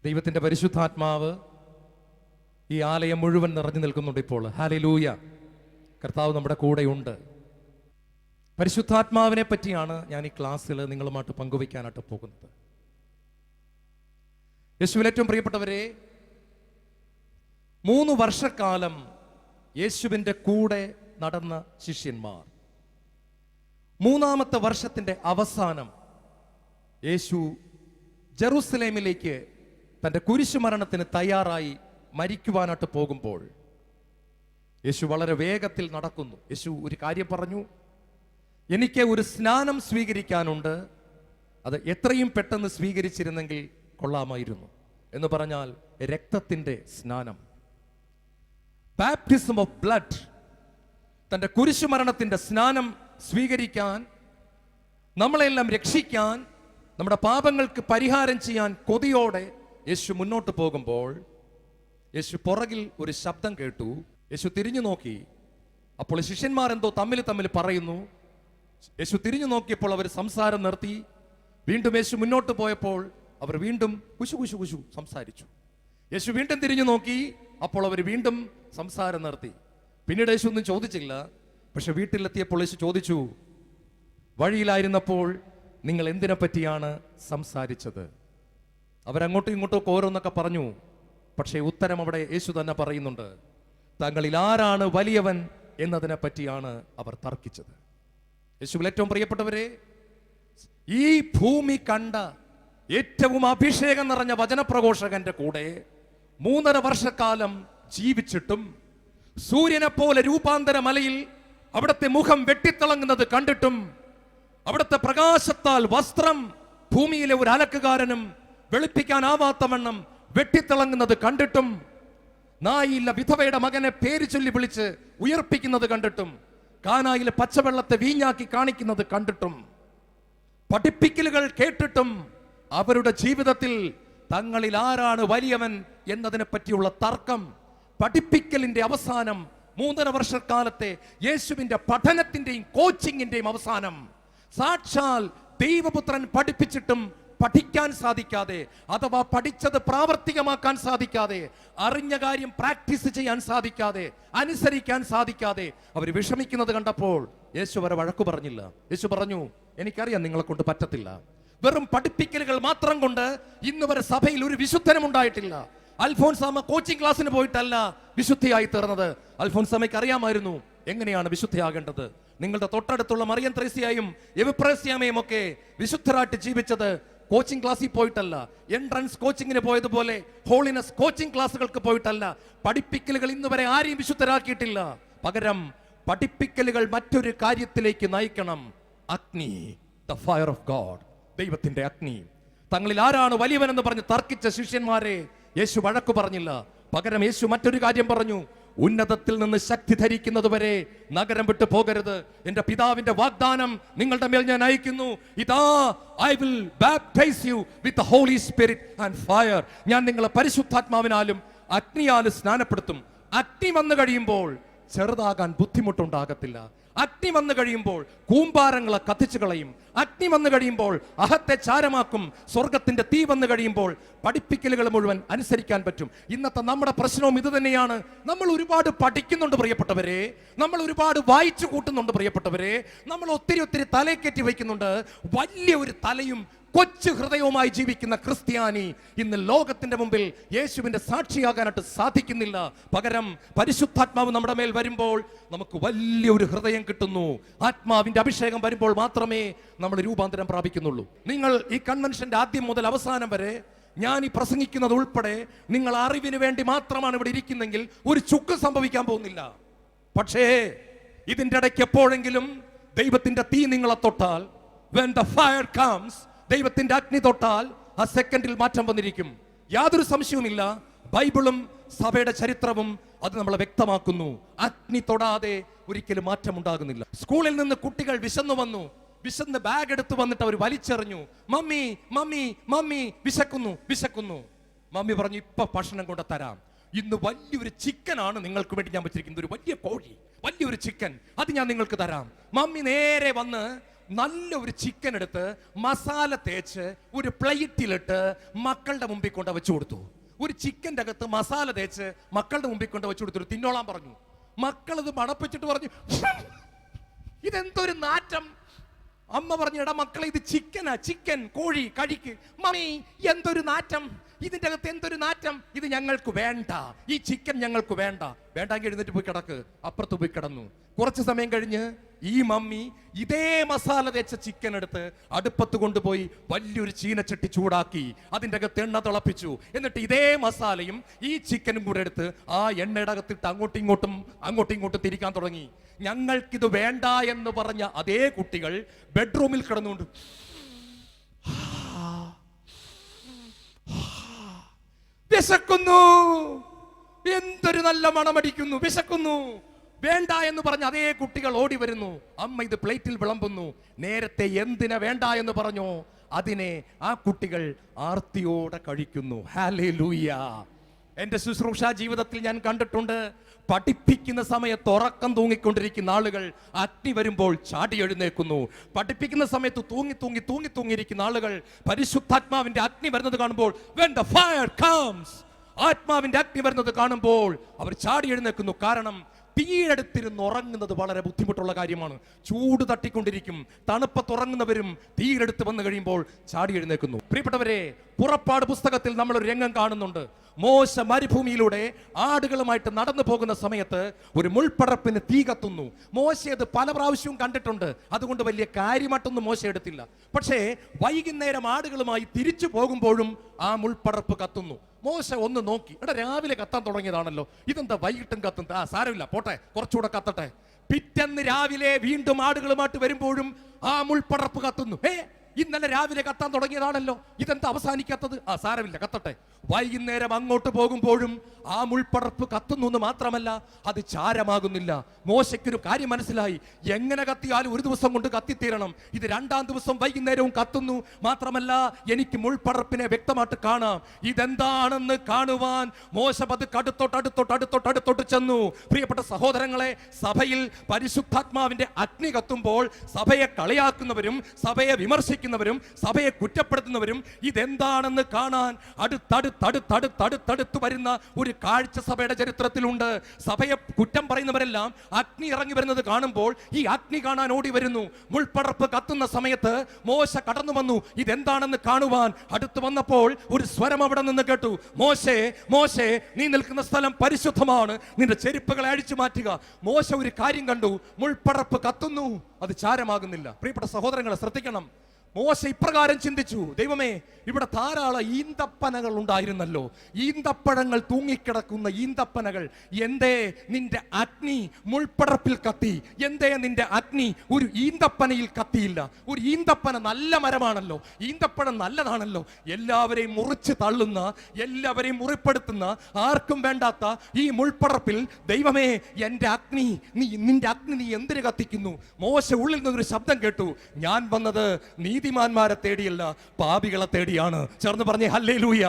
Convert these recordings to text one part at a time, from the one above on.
ദൈവത്തിൻ്റെ പരിശുദ്ധാത്മാവ് ഈ ആലയം മുഴുവൻ നിറഞ്ഞു നിൽക്കുന്നുണ്ട് ഇപ്പോൾ. ഹല്ലേലൂയ. കർത്താവ് നമ്മുടെ കൂടെയുണ്ട്. പരിശുദ്ധാത്മാവിനെ പറ്റിയാണ് ഞാൻ ഈ ക്ലാസ്സിൽ നിങ്ങളുമായിട്ട് പങ്കുവയ്ക്കാനായിട്ട് പോകുന്നത്. യേശുവിൽ ഏറ്റവും പ്രിയപ്പെട്ടവരെ, 3 വർഷക്കാലം യേശുവിൻ്റെ കൂടെ നടന്ന ശിഷ്യന്മാർ, 3-ാമത്തെ വർഷത്തിൻ്റെ അവസാനം യേശു ജെറുസലേമിലേക്ക് തൻ്റെ കുരിശുമരണത്തിന് തയ്യാറായി മരിക്കുവാനായിട്ട് പോകുമ്പോൾ യേശു വളരെ വേഗത്തിൽ നടക്കുന്നു. യേശു ഒരു കാര്യം പറഞ്ഞു, എനിക്ക് ഒരു സ്നാനം സ്വീകരിക്കാനുണ്ട്, അത് എത്രയും പെട്ടെന്ന് സ്വീകരിച്ചിരുന്നെങ്കിൽ കൊള്ളാമായിരുന്നു. എന്ന് പറഞ്ഞാൽ രക്തത്തിൻ്റെ സ്നാനം, ബാപ്റ്റിസം ഓഫ് ബ്ലഡ്. തൻ്റെ കുരിശുമരണത്തിൻ്റെ സ്നാനം സ്വീകരിക്കാൻ, നമ്മളെല്ലാം രക്ഷിക്കാൻ, നമ്മുടെ പാപങ്ങൾക്ക് പരിഹാരം ചെയ്യാൻ കൊതിയോടെ യേശു മുന്നോട്ട് പോകുമ്പോൾ യേശു പുറകിൽ ഒരു ശബ്ദം കേട്ടു. യേശു തിരിഞ്ഞു നോക്കി. അപ്പോൾ ശിഷ്യന്മാർ എന്തോ തമ്മിൽ പറയുന്നു. യേശു തിരിഞ്ഞു നോക്കിയപ്പോൾ അവർ സംസാരം നിർത്തി. വീണ്ടും യേശു മുന്നോട്ട് പോയപ്പോൾ അവർ വീണ്ടും കുശു സംസാരിച്ചു. യേശു വീണ്ടും തിരിഞ്ഞു നോക്കി. അപ്പോൾ അവർ വീണ്ടും സംസാരം നിർത്തി. പിന്നീട് യേശു ഒന്നും ചോദിച്ചില്ല. പക്ഷെ വീട്ടിലെത്തിയപ്പോൾ യേശു ചോദിച്ചു, വഴിയിലായിരുന്നപ്പോൾ നിങ്ങൾ എന്തിനെ പറ്റിയാണ് സംസാരിച്ചത്? അവരങ്ങോട്ടും ഇങ്ങോട്ടും ഓരോന്നൊക്കെ പറഞ്ഞു. പക്ഷേ ഉത്തരം അവിടെ യേശു തന്നെ പറയുന്നുണ്ട്. തങ്ങളിൽ ആരാണ് വലിയവൻ എന്നതിനെ പറ്റിയാണ് അവർ തർക്കിച്ചത്. യേശുവിൽ ഏറ്റവും പ്രിയപ്പെട്ടവരെ, ഈ ഭൂമി കണ്ട ഏറ്റവും അഭിഷേകം നിറഞ്ഞ വചനപ്രഘോഷകന്റെ കൂടെ 3.5 വർഷക്കാലം ജീവിച്ചിട്ടും സൂര്യനെ പോലെ രൂപാന്തര മലയിൽ അവിടുത്തെ മുഖം വെട്ടിത്തിളങ്ങുന്നത് കണ്ടിട്ടും അവിടുത്തെ പ്രകാശത്താൽ വസ്ത്രം ഭൂമിയിലെ ഒരു അലക്കുകാരനും വെളുപ്പിക്കാനാവാത്തവണ്ണം വെട്ടിത്തിളങ്ങുന്നത് കണ്ടിട്ടും, നായില്ല വിധവയുടെ മകനെ പേര് ചൊല്ലി വിളിച്ച് ഉയർപ്പിക്കുന്നത് കണ്ടിട്ടും, കാനായിലെ പച്ചവെള്ളത്തെ വീഞ്ഞാക്കി കാണിക്കുന്നത് കണ്ടിട്ടും, പഠിപ്പിക്കലുകൾ കേട്ടിട്ടും അവരുടെ ജീവിതത്തിൽ തങ്ങളിൽ ആരാണ് വലിയവൻ എന്നതിനെ പറ്റിയുള്ള തർക്കം, പഠിപ്പിക്കലിന്റെ അവസാനം, 3.5 വർഷക്കാലത്തെ യേശുവിന്റെ പഠനത്തിന്റെയും കോച്ചിങ്ങിന്റെയും അവസാനം, സാക്ഷാൽ ദൈവപുത്രൻ പഠിപ്പിച്ചിട്ടും പഠിക്കാൻ സാധിക്കാതെ, അഥവാ പഠിച്ചത് പ്രാവർത്തികമാക്കാൻ സാധിക്കാതെ, അറിഞ്ഞ കാര്യം പ്രാക്ടീസ് ചെയ്യാൻ സാധിക്കാതെ, അനുസരിക്കാൻ സാധിക്കാതെ അവർ വിഷമിക്കുന്നത് കണ്ടപ്പോൾ യേശു വരെ വഴക്കു പറഞ്ഞില്ല. യേശു പറഞ്ഞു, എനിക്കറിയാം നിങ്ങളെ കൊണ്ട് പറ്റത്തില്ല. വെറും പഠിപ്പിക്കലുകൾ മാത്രം കൊണ്ട് ഇന്ന് വരെ സഭയിൽ ഒരു വിശുദ്ധനും ഉണ്ടായിട്ടില്ല. അൽഫോൻസാമ കോച്ചിങ് ക്ലാസ്സിന് പോയിട്ടല്ല വിശുദ്ധിയായി തീർന്നത്. അൽഫോൻസാമയ്ക്ക് അറിയാമായിരുന്നു എങ്ങനെയാണ് വിശുദ്ധിയാകേണ്ടത്. നിങ്ങളുടെ തൊട്ടടുത്തുള്ള മറിയം ത്രേസ്യയും എവിപ്രേസ്യാമയും ഒക്കെ വിശുദ്ധരായിട്ട് ജീവിച്ചത് കോച്ചിങ് ക്ലാസ്സിൽ പോയിട്ടല്ല, എൻട്രൻസ് കോച്ചിങ്ങിന് പോയതുപോലെ ഹോളിനെസ് കോച്ചിങ് ക്ലാസ്സുകൾക്ക് പോയിട്ടല്ല. പഠിപ്പിക്കലുകൾ ഇന്ന് വരെ ആരെയും വിശുദ്ധരാക്കിയിട്ടില്ല. പകരം പഠിപ്പിക്കലുകൾ മറ്റൊരു കാര്യത്തിലേക്ക് നയിക്കണം. അഗ്നി, ദ ഫയർ ഓഫ് ഗോഡ്, ദൈവത്തിന്റെ അഗ്നി. തങ്ങളിൽ ആരാണ് വലിയവനെന്ന് പറഞ്ഞ് തർക്കിച്ച ശിഷ്യന്മാരെ യേശു വഴക്കു പറഞ്ഞില്ല. പകരം യേശു മറ്റൊരു കാര്യം പറഞ്ഞു, ഉന്നതത്തിൽ നിന്ന് ശക്തി ധരിക്കുന്നത് വരെ നഗരം വിട്ടു പോകരുത്. എന്റെ പിതാവിന്റെ വാഗ്ദാനം നിങ്ങളുടെ മേൽ ഞാൻ അയക്കുന്നു. ഇതാ, I will baptize you with the holy spirit and fire. ഞാൻ നിങ്ങളെ പരിശുദ്ധാത്മാവിനാലും അഗ്നിയാലും സ്നാനപ്പെടുത്തും. അഗ്നി വന്നു കഴിയുമ്പോൾ ചെറുതാകാൻ ബുദ്ധിമുട്ടുണ്ടാകത്തില്ല. അഗ്നി വന്നു കഴിയുമ്പോൾ കൂമ്പാരങ്ങളെ കത്തിച്ചു കളയും. അഗ്നി വന്നു കഴിയുമ്പോൾ അഹത്തെ ചാരമാക്കും. സ്വർഗത്തിന്റെ തീ വന്നു കഴിയുമ്പോൾ പഠിപ്പിക്കലുകൾ മുഴുവൻ അനുസരിക്കാൻ പറ്റും. ഇന്നത്തെ നമ്മുടെ പ്രശ്നവും ഇത് തന്നെയാണ്. നമ്മൾ ഒരുപാട് പഠിക്കുന്നുണ്ട് പ്രിയപ്പെട്ടവരെ, നമ്മൾ ഒരുപാട് വായിച്ചു കൂട്ടുന്നുണ്ട് പ്രിയപ്പെട്ടവരെ, നമ്മൾ ഒത്തിരി തലയെക്കറ്റി വയ്ക്കുന്നുണ്ട്. വലിയ ഒരു തലയും കൊച്ചു ഹൃദയവുമായി ജീവിക്കുന്ന ക്രിസ്ത്യാനി ഇന്ന് ലോകത്തിന്റെ മുമ്പിൽ യേശുവിന്റെ സാക്ഷിയാകാനായിട്ട് സാധിക്കുന്നില്ല. പകരം പരിശുദ്ധാത്മാവ് നമ്മുടെ മേൽ വരുമ്പോൾ നമുക്ക് വലിയൊരു ഹൃദയം കിട്ടുന്നു. ആത്മാവിന്റെ അഭിഷേകം വരുമ്പോൾ മാത്രമേ നമ്മൾ രൂപാന്തരം പ്രാപിക്കുന്നുള്ളൂ. നിങ്ങൾ ഈ കൺവെൻഷന്റെ ആദ്യം മുതൽ അവസാനം വരെ ഞാൻ ഈ പ്രസംഗിക്കുന്നത് ഉൾപ്പെടെ നിങ്ങൾ അറിവിന് വേണ്ടി മാത്രമാണ് ഇവിടെ ഇരിക്കുന്നെങ്കിൽ ഒരു ചുക്ക് സംഭവിക്കാൻ പോകുന്നില്ല. പക്ഷേ ഇതിന്റെ ഇടയ്ക്ക് എപ്പോഴെങ്കിലും ദൈവത്തിന്റെ തീ നിങ്ങളെ തൊട്ടാൽ, when the fire comes, ദൈവത്തിന്റെ അഗ്നി തൊട്ടാൽ ആ സെക്കൻഡിൽ മാറ്റം വന്നിരിക്കും. യാതൊരു സംശയവുമില്ല. ബൈബിളും സഭയുടെ ചരിത്രവും അത് നമ്മളെ വ്യക്തമാക്കുന്നു. അഗ്നി തൊടാതെ ഒരിക്കലും മാറ്റം ഉണ്ടാകുന്നില്ല. സ്കൂളിൽ നിന്ന് കുട്ടികൾ വിശന്നു വന്നു. വിശന്ന് ബാഗ് എടുത്തു വന്നിട്ട് അവർ വലിച്ചെറിഞ്ഞു. മമ്മി മമ്മി മമ്മി വിശക്കുന്നു. മമ്മി പറഞ്ഞു, ഇപ്പൊ ഭക്ഷണം കൊണ്ട് തരാം. ഇന്ന് വലിയൊരു ചിക്കനാണ് നിങ്ങൾക്ക് വേണ്ടി ഞാൻ വെച്ചിരിക്കുന്നത്. ഒരു വലിയ കോഴി, വലിയൊരു ചിക്കൻ, അത് ഞാൻ നിങ്ങൾക്ക് തരാം. മമ്മി നേരെ വന്ന് നല്ല ഒരു ചിക്കൻ എടുത്ത് മസാല തേച്ച് ഒരു പ്ലേറ്റിലിട്ട് മക്കളുടെ മുമ്പിൽ കൊണ്ട് വെച്ചു കൊടുത്തു. ഒരു ചിക്കൻ്റെ അകത്ത് മസാല തേച്ച് മക്കളുടെ മുമ്പിൽ കൊണ്ട് വെച്ചു കൊടുത്തു. തിന്നോളാൻ പറഞ്ഞു. മക്കളത് മണപ്പിച്ചിട്ട് പറഞ്ഞു, ഇതെന്തൊരു നാറ്റം. അമ്മ പറഞ്ഞു, എടാ മക്കളെ, ഇത് ചിക്കനാ, ചിക്കൻ, കോഴി, കഴിക്ക്. മമ്മി, എന്തൊരു നാറ്റം, ഇതിന്റെ അകത്ത് എന്തൊരു നാറ്റം, ഇത് ഞങ്ങൾക്ക് വേണ്ട, ഈ ചിക്കൻ ഞങ്ങൾക്ക് വേണ്ട. വേണ്ടെങ്കിൽ എഴുന്നേറ്റ് പോയി കിടക്ക്. അപ്പുറത്ത് പോയി കിടന്നു. കുറച്ച് സമയം കഴിഞ്ഞ് ഈ മമ്മി ഇതേ മസാല തേച്ച ചിക്കൻ എടുത്ത് അടുപ്പത്ത് കൊണ്ടുപോയി വലിയൊരു ചീനച്ചട്ടി ചൂടാക്കി അതിൻ്റെ അകത്ത് എണ്ണ തിളപ്പിച്ചു. എന്നിട്ട് ഇതേ മസാലയും ഈ ചിക്കനും കൂടെ എടുത്ത് ആ എണ്ണയുടെ അകത്തിട്ട് അങ്ങോട്ടും ഇങ്ങോട്ടും തിരിക്കാൻ തുടങ്ങി. ഞങ്ങൾക്കിത് വേണ്ട എന്ന് പറഞ്ഞ അതേ കുട്ടികൾ ബെഡ്റൂമിൽ കിടന്നുകൊണ്ട് വിശക്കുന്നു, എന്തൊരു നല്ല മണമടിക്കുന്നു, വിശക്കുന്നു. വേണ്ട എന്ന് പറഞ്ഞ അതേ കുട്ടികൾ ഓടി വരുന്നു. അമ്മ ഇത് പ്ലേറ്റിൽ വിളമ്പുന്നു. നേരത്തെ എന്തിനാ വേണ്ട എന്ന് പറഞ്ഞോ അതിനെ ആ കുട്ടികൾ ആർത്തിയോടെ കഴിക്കുന്നു. ഹല്ലേലൂയ. എൻ്റെ ശുശ്രൂഷ ജീവിതത്തിൽ ഞാൻ കണ്ടിട്ടുണ്ട്, പഠിപ്പിക്കുന്ന സമയത്ത് ഉറക്കം തൂങ്ങിക്കൊണ്ടിരിക്കുന്ന ആളുകൾ അഗ്നി വരുമ്പോൾ ചാടി എഴുന്നേൽക്കുന്നു. പഠിപ്പിക്കുന്ന സമയത്ത് തൂങ്ങിയിരിക്കുന്ന ആളുകൾ പരിശുദ്ധാത്മാവിന്റെ അഗ്നി വരുന്നത് കാണുമ്പോൾ, when the fire comes, ആത്മാവിന്റെ അഗ്നി വരുന്നത് കാണുമ്പോൾ അവർ ചാടി എഴുന്നേൽക്കുന്നു. കാരണം തീയെടുത്തിരുന്ന് ഉറങ്ങുന്നത് വളരെ ബുദ്ധിമുട്ടുള്ള കാര്യമാണ്. ചൂട് തട്ടിക്കൊണ്ടിരിക്കും. തണുപ്പത്തുറങ്ങുന്നവരും തീയെടുത്ത് വന്നു കഴിയുമ്പോൾ ചാടി എഴുന്നേൽക്കുന്നു. പ്രിയപ്പെട്ടവരെ, പുറപ്പാട് പുസ്തകത്തിൽ നമ്മൾ ഒരു രംഗം കാണുന്നുണ്ട്. മോശ മരുഭൂമിയിലൂടെ ആടുകളുമായിട്ട് നടന്നു പോകുന്ന സമയത്ത് ഒരു മുൾപ്പടർപ്പിന് തീ കത്തുന്നു. മോശ അത് പല പ്രാവശ്യവും കണ്ടിട്ടുണ്ട്, അതുകൊണ്ട് വലിയ കാര്യമായിട്ടൊന്നും മോശ എടുത്തില്ല. പക്ഷേ വൈകുന്നേരം ആടുകളുമായി തിരിച്ചു പോകുമ്പോഴും ആ മുൾപ്പടർപ്പ് കത്തുന്നു. മോശ ഒന്ന് നോക്കി, എടാ രാവിലെ കത്താൻ തുടങ്ങിയതാണല്ലോ, ഇതെന്താ വൈകിട്ടും കത്തുന്നത്? ആ സാരമില്ല, പോട്ടെ, കുറച്ചുകൂടെ കത്തട്ടെ. പിറ്റേന്ന് രാവിലെ വീണ്ടും ആടുകളുമായിട്ട് വരുമ്പോഴും ആ മുൾപ്പടർപ്പ് കത്തുന്നു. ഇന്നലെ രാവിലെ കത്താൻ തുടങ്ങിയതാണല്ലോ, ഇതെന്താ അവസാനിക്കാത്തത്? ആ സാരമില്ല, കത്തട്ടെ. വൈകുന്നേരം അങ്ങോട്ട് പോകുമ്പോഴും ആ മുൾപ്പടർപ്പ് കത്തുന്നു എന്ന് മാത്രമല്ല, അത് ചാരമാകുന്നില്ല. മോശയ്ക്കൊരു കാര്യം മനസ്സിലായി, എങ്ങനെ കത്തിയാലും ഒരു ദിവസം കൊണ്ട് കത്തിത്തീരണം. ഇത് രണ്ടാം ദിവസം വൈകുന്നേരവും കത്തുന്നു. മാത്രമല്ല, എനിക്ക് മുൾപ്പടർപ്പിനെ വ്യക്തമായിട്ട് കാണാം. ഇതെന്താണെന്ന് കാണുവാൻ മോശ പതുക്കെ അടുത്തോട്ട് ചെന്നു. പ്രിയപ്പെട്ട സഹോദരങ്ങളെ, സഭയിൽ പരിശുദ്ധാത്മാവിന്റെ അഗ്നി കത്തുമ്പോൾ സഭയെ കളിയാക്കുന്നവരും സഭയെ വിമർശിക്കുന്നവരും സഭയെ കുറ്റപ്പെടുത്തുന്നവരും ഇതെന്താണെന്ന് കാണാൻ അടുത്തടുത്ത് വരുന്ന ഒരു കാഴ്ച സഭയുടെ ചരിത്രത്തിലുണ്ട്. സഭയെ കുറ്റം പറയുന്നവരെല്ലാം അഗ്നി ഇറങ്ങി വരുന്നത് കാണുമ്പോൾ ഈ അഗ്നി കാണാൻ ഓടി വരുന്നു. മുൾപ്പടർപ്പ് കത്തുന്ന സമയത്ത് മോശ കടന്നു വന്നു ഇതെന്താണെന്ന് കാണുവാൻ. അടുത്ത് വന്നപ്പോൾ ഒരു സ്വരം അവിടെ നിന്ന് കേട്ടു, മോശേ മോശേ, നീ നിൽക്കുന്ന സ്ഥലം പരിശുദ്ധമാണ്, നിന്റെ ചെരുപ്പുകളെ അഴിച്ചു മാറ്റുക. മോശ ഒരു കാര്യം കണ്ടു, മുൾപ്പടർപ്പ് കത്തുന്നു, അത് ചാരമാകുന്നില്ല. പ്രിയപ്പെട്ട സഹോദരങ്ങളെ ശ്രദ്ധിക്കണം, മോശ ഇപ്രകാരം ചിന്തിച്ചു, ദൈവമേ, ഇവിടെ ധാരാളം ഈന്തപ്പനകൾ ഉണ്ടായിരുന്നല്ലോ, ഈന്തപ്പഴങ്ങൾ തൂങ്ങിക്കിടക്കുന്ന ഈന്തപ്പനകൾ, എന്തേ നിന്റെ അഗ്നി മുൾപ്പടർപ്പിൽ കത്തി? എന്തേ നിന്റെ അഗ്നി ഒരു ഈന്തപ്പനയിൽ കത്തിയില്ല? ഒരു ഈന്തപ്പന നല്ല മരമാണല്ലോ, ഈന്തപ്പഴം നല്ലതാണല്ലോ. എല്ലാവരെയും മുറിച്ച് തള്ളുന്ന, എല്ലാവരെയും മുറിപ്പെടുത്തുന്ന, ആർക്കും വേണ്ടാത്ത ഈ മുൾപ്പടർപ്പിൽ ദൈവമേ, നിന്റെ അഗ്നി നീ എന്തിനു കത്തിക്കുന്നു? മോശ ഉള്ളിൽ നിന്നൊരു ശബ്ദം കേട്ടു, ഞാൻ വന്നത് നീതിമാന്മാരെ തേടിയല്ല, പാപികളെ തേടിയാണ്. ചേർന്ന് പറഞ്ഞേ ഹല്ലേലൂയ.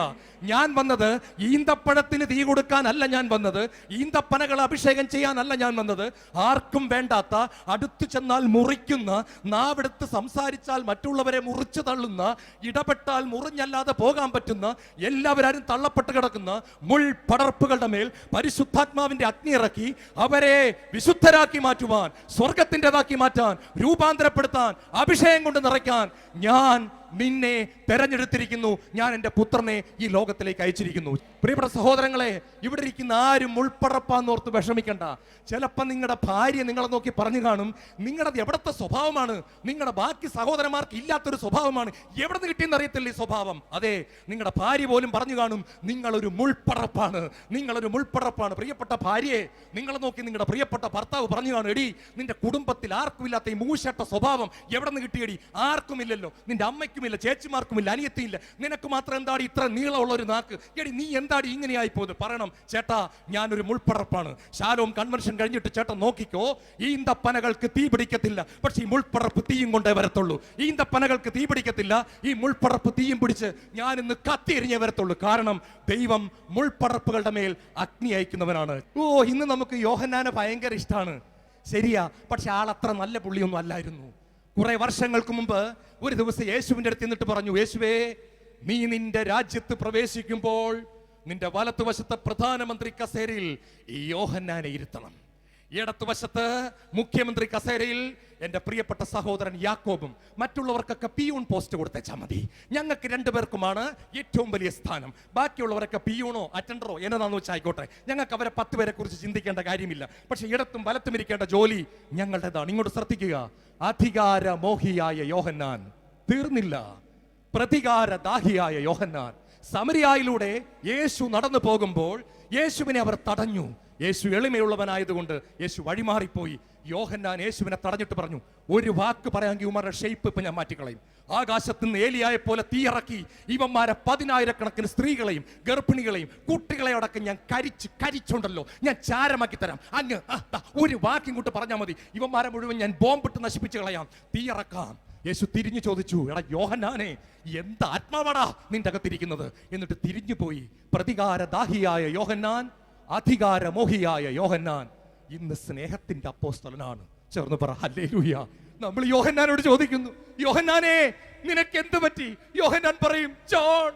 ഞാൻ വന്നത് ഈന്തപ്പഴത്തിന് തീ കൊടുക്കാനല്ല ഞാൻ വന്നത്, ഈന്തപ്പനകളെ അഭിഷേകം ചെയ്യാനല്ല ഞാൻ വന്നത്. ആർക്കും വേണ്ടാത്ത, അടുത്തു ചെന്നാൽ മുറിക്കുന്ന, നാവെടുത്ത് സംസാരിച്ചാൽ മറ്റുള്ളവരെ മുറിച്ചു തള്ളുന്ന, ഇടപെട്ടാൽ മുറിഞ്ഞല്ലാതെ പോകാൻ പറ്റുന്ന, എല്ലാവരും തള്ളപ്പെട്ട് കിടക്കുന്ന മുൾപടർപ്പുകളുടെ മേൽ പരിശുദ്ധാത്മാവിന്റെ അഗ്നി ഇറക്കി അവരെ വിശുദ്ധരാക്കി മാറ്റുവാൻ, സ്വർഗത്തിൻ്റെതാക്കി മാറ്റാൻ, രൂപാന്തരപ്പെടുത്താൻ, അഭിഷേകം കൊണ്ട് നിറയ്ക്കാൻ ഞാൻ നിന്നെ തെരഞ്ഞെടുത്തിരിക്കുന്നു. ഞാൻ എൻ്റെ പുത്രനെ ഈ ലോകത്തിലേക്ക് അയച്ചിരിക്കുന്നു. പ്രിയപ്പെട്ട സഹോദരങ്ങളെ, ഇവിടെ ഇരിക്കുന്ന ആരും മുൾപ്പടർപ്പാന്നോർത്ത് വിഷമിക്കണ്ട. ചിലപ്പോൾ നിങ്ങളുടെ ഭാര്യ നിങ്ങളെ നോക്കി പറഞ്ഞു കാണും, നിങ്ങളുടെ എവിടത്തെ സ്വഭാവമാണ്, നിങ്ങളുടെ ബാക്കി സഹോദരന്മാർക്ക് ഇല്ലാത്തൊരു സ്വഭാവമാണ്, എവിടെ നിന്ന് കിട്ടിയെന്ന് അറിയത്തില്ല ഈ സ്വഭാവം. അതെ, നിങ്ങളുടെ ഭാര്യ പോലും പറഞ്ഞു കാണും, നിങ്ങളൊരു മുൾപ്പടർപ്പാണ്, നിങ്ങളൊരു മുൾപ്പടർപ്പാണ്. പ്രിയപ്പെട്ട ഭാര്യയെ നിങ്ങളെ നോക്കി നിങ്ങളുടെ പ്രിയപ്പെട്ട ഭർത്താവ് പറഞ്ഞു കാണും, എടി, നിന്റെ കുടുംബത്തിൽ ആർക്കും ഇല്ലാത്ത ഈ മൂശട്ട സ്വഭാവം എവിടെ നിന്ന് കിട്ടിയടി? ആർക്കുമില്ലല്ലോ, നിന്റെ അമ്മയ്ക്കുമില്ല, ചേച്ചിമാർക്കുമില്ല, അനിയത്തിയില്ല, നിനക്ക് മാത്രം എന്താടി ഇത്ര നീളമുള്ള ഒരു നാക്ക്? എടി, നീ എന്താടി ഇങ്ങനെയായി പോകുന്നത്? പറയണം, ചേട്ടാ, ഞാനൊരു മുൾപ്പടർപ്പാണ്. ശാലോം കൺവെൻഷൻ കഴിഞ്ഞിട്ട് ചേട്ടൻ നോക്കിക്കോ, ഈന്തപ്പനകൾക്ക് തീ പിടിക്കത്തില്ല, പക്ഷെ ഈ മുൾപ്പടർപ്പ് തീയും കൊണ്ടേ വരത്തുള്ളൂ. ഈന്തപ്പനകൾക്ക് തീ പിടിക്കത്തില്ല, ഈ മുൾപ്പടർപ്പ് തീയും പിടിച്ച് ഞാൻ ഇന്ന് കത്തിയെരിഞ്ഞേ വരത്തുള്ളൂ. കാരണം ദൈവം മുൾപ്പടർപ്പുകളുടെ മേൽ അഗ്നി അയക്കുന്നവനാണ്. ഇന്ന് നമുക്ക് യോഹന്നാനെ ഭയങ്കര ഇഷ്ടമാണ്, ശരിയാ, പക്ഷെ ആൾ അത്ര നല്ല പുള്ളിയൊന്നും അല്ലായിരുന്നു. കുറെ വർഷങ്ങൾക്ക് മുമ്പ് ഒരു ദിവസം യേശുവിന്റെ അടുത്ത് നിന്നിട്ട് പറഞ്ഞു, യേശുവേ, നീ നിന്റെ രാജ്യത്ത് പ്രവേശിക്കുമ്പോൾ നിന്റെ വലത്തുവശത്തെ പ്രധാനമന്ത്രി കസേരയിൽ ഈ യോഹന്നാനെ ഇരുത്തണം, ഇടത്തുവശത്ത് മുഖ്യമന്ത്രി കസേരയിൽ എന്റെ പ്രിയപ്പെട്ട സഹോദരൻ യാക്കോബും, മറ്റുള്ളവർക്കൊക്കെ പിയൂൺ പോസ്റ്റ് കൊടുത്തേച്ചാൽ മതി. ഞങ്ങൾക്ക് രണ്ടുപേർക്കുമാണ് ഏറ്റവും വലിയ സ്ഥാനം. ബാക്കിയുള്ളവരൊക്കെ പിയൂണോ അറ്റൻഡറോ എന്നതാന്ന് വെച്ചാൽ ആയിക്കോട്ടെ, ഞങ്ങൾക്ക് അവരെ 10 പേരെ കുറിച്ച് ചിന്തിക്കേണ്ട കാര്യമില്ല. പക്ഷെ ഇടത്തും വലത്തും ഇരിക്കേണ്ട ജോലി ഞങ്ങളുടേതാണ്. ഇങ്ങോട്ട് ശ്രദ്ധിക്കുക, അധികാരമോഹിയായ യോഹന്നാൻ തീർന്നില്ല. പ്രതികാരദാഹിയായ യോഹന്നാൻ. സമരിയായിലൂടെ യേശു നടന്നു പോകുമ്പോൾ യേശുവിനെ അവർ തടഞ്ഞു. യേശു എളിമയുള്ളവനായതുകൊണ്ട് യേശു വഴിമാറിപ്പോയി. യോഹന്നാൻ യേശുവിനെ തടഞ്ഞിട്ട് പറഞ്ഞു, ഒരു വാക്ക് പറയാമെങ്കിൽ ഇവന്മാരുടെ ഷേപ്പ് ഇപ്പൊ ഞാൻ മാറ്റിക്കളയും. ആകാശത്ത് നിന്ന് ഏലിയായെ പോലെ തീയിറക്കി ഇവന്മാരെ 10,000-കണക്കിന് സ്ത്രീകളെയും ഗർഭിണികളെയും കുട്ടികളെ അടക്കം ഞാൻ കരിച്ചുണ്ടല്ലോ, ഞാൻ ചാരമാക്കി തരാം. അങ്ങ് ഒരു വാക്കിങ്ങോട്ട് പറഞ്ഞാൽ മതി, ഇവന്മാരെ മുഴുവൻ ഞാൻ ബോംബിട്ട് നശിപ്പിച്ച് കളയാം, തീയിറക്കാം. യേശു തിരിഞ്ഞു ചോദിച്ചു, എടാ യോഹന്നാനെ, എന്ത് ആത്മാവാടാ നിന്റെ അകത്തിരിക്കുന്നത്? എന്നിട്ട് തിരിഞ്ഞു പോയി. പ്രതികാരദാഹിയായ യോഹന്നാൻ, അധികാരമോഹിയായ യോഹന്നാൻ ഇന്ന് സ്നേഹത്തിന്റെ അപ്പോസ്തലനാണ്. ചേർന്ന് പറ ഹല്ലേലൂയ. നമ്മൾ യോഹന്നാനോട് ചോദിക്കുന്നു, യോഹന്നാനെ നിനക്ക് എന്ത് പറ്റി? യോഹന്നാൻ പറയും, ജോൺ,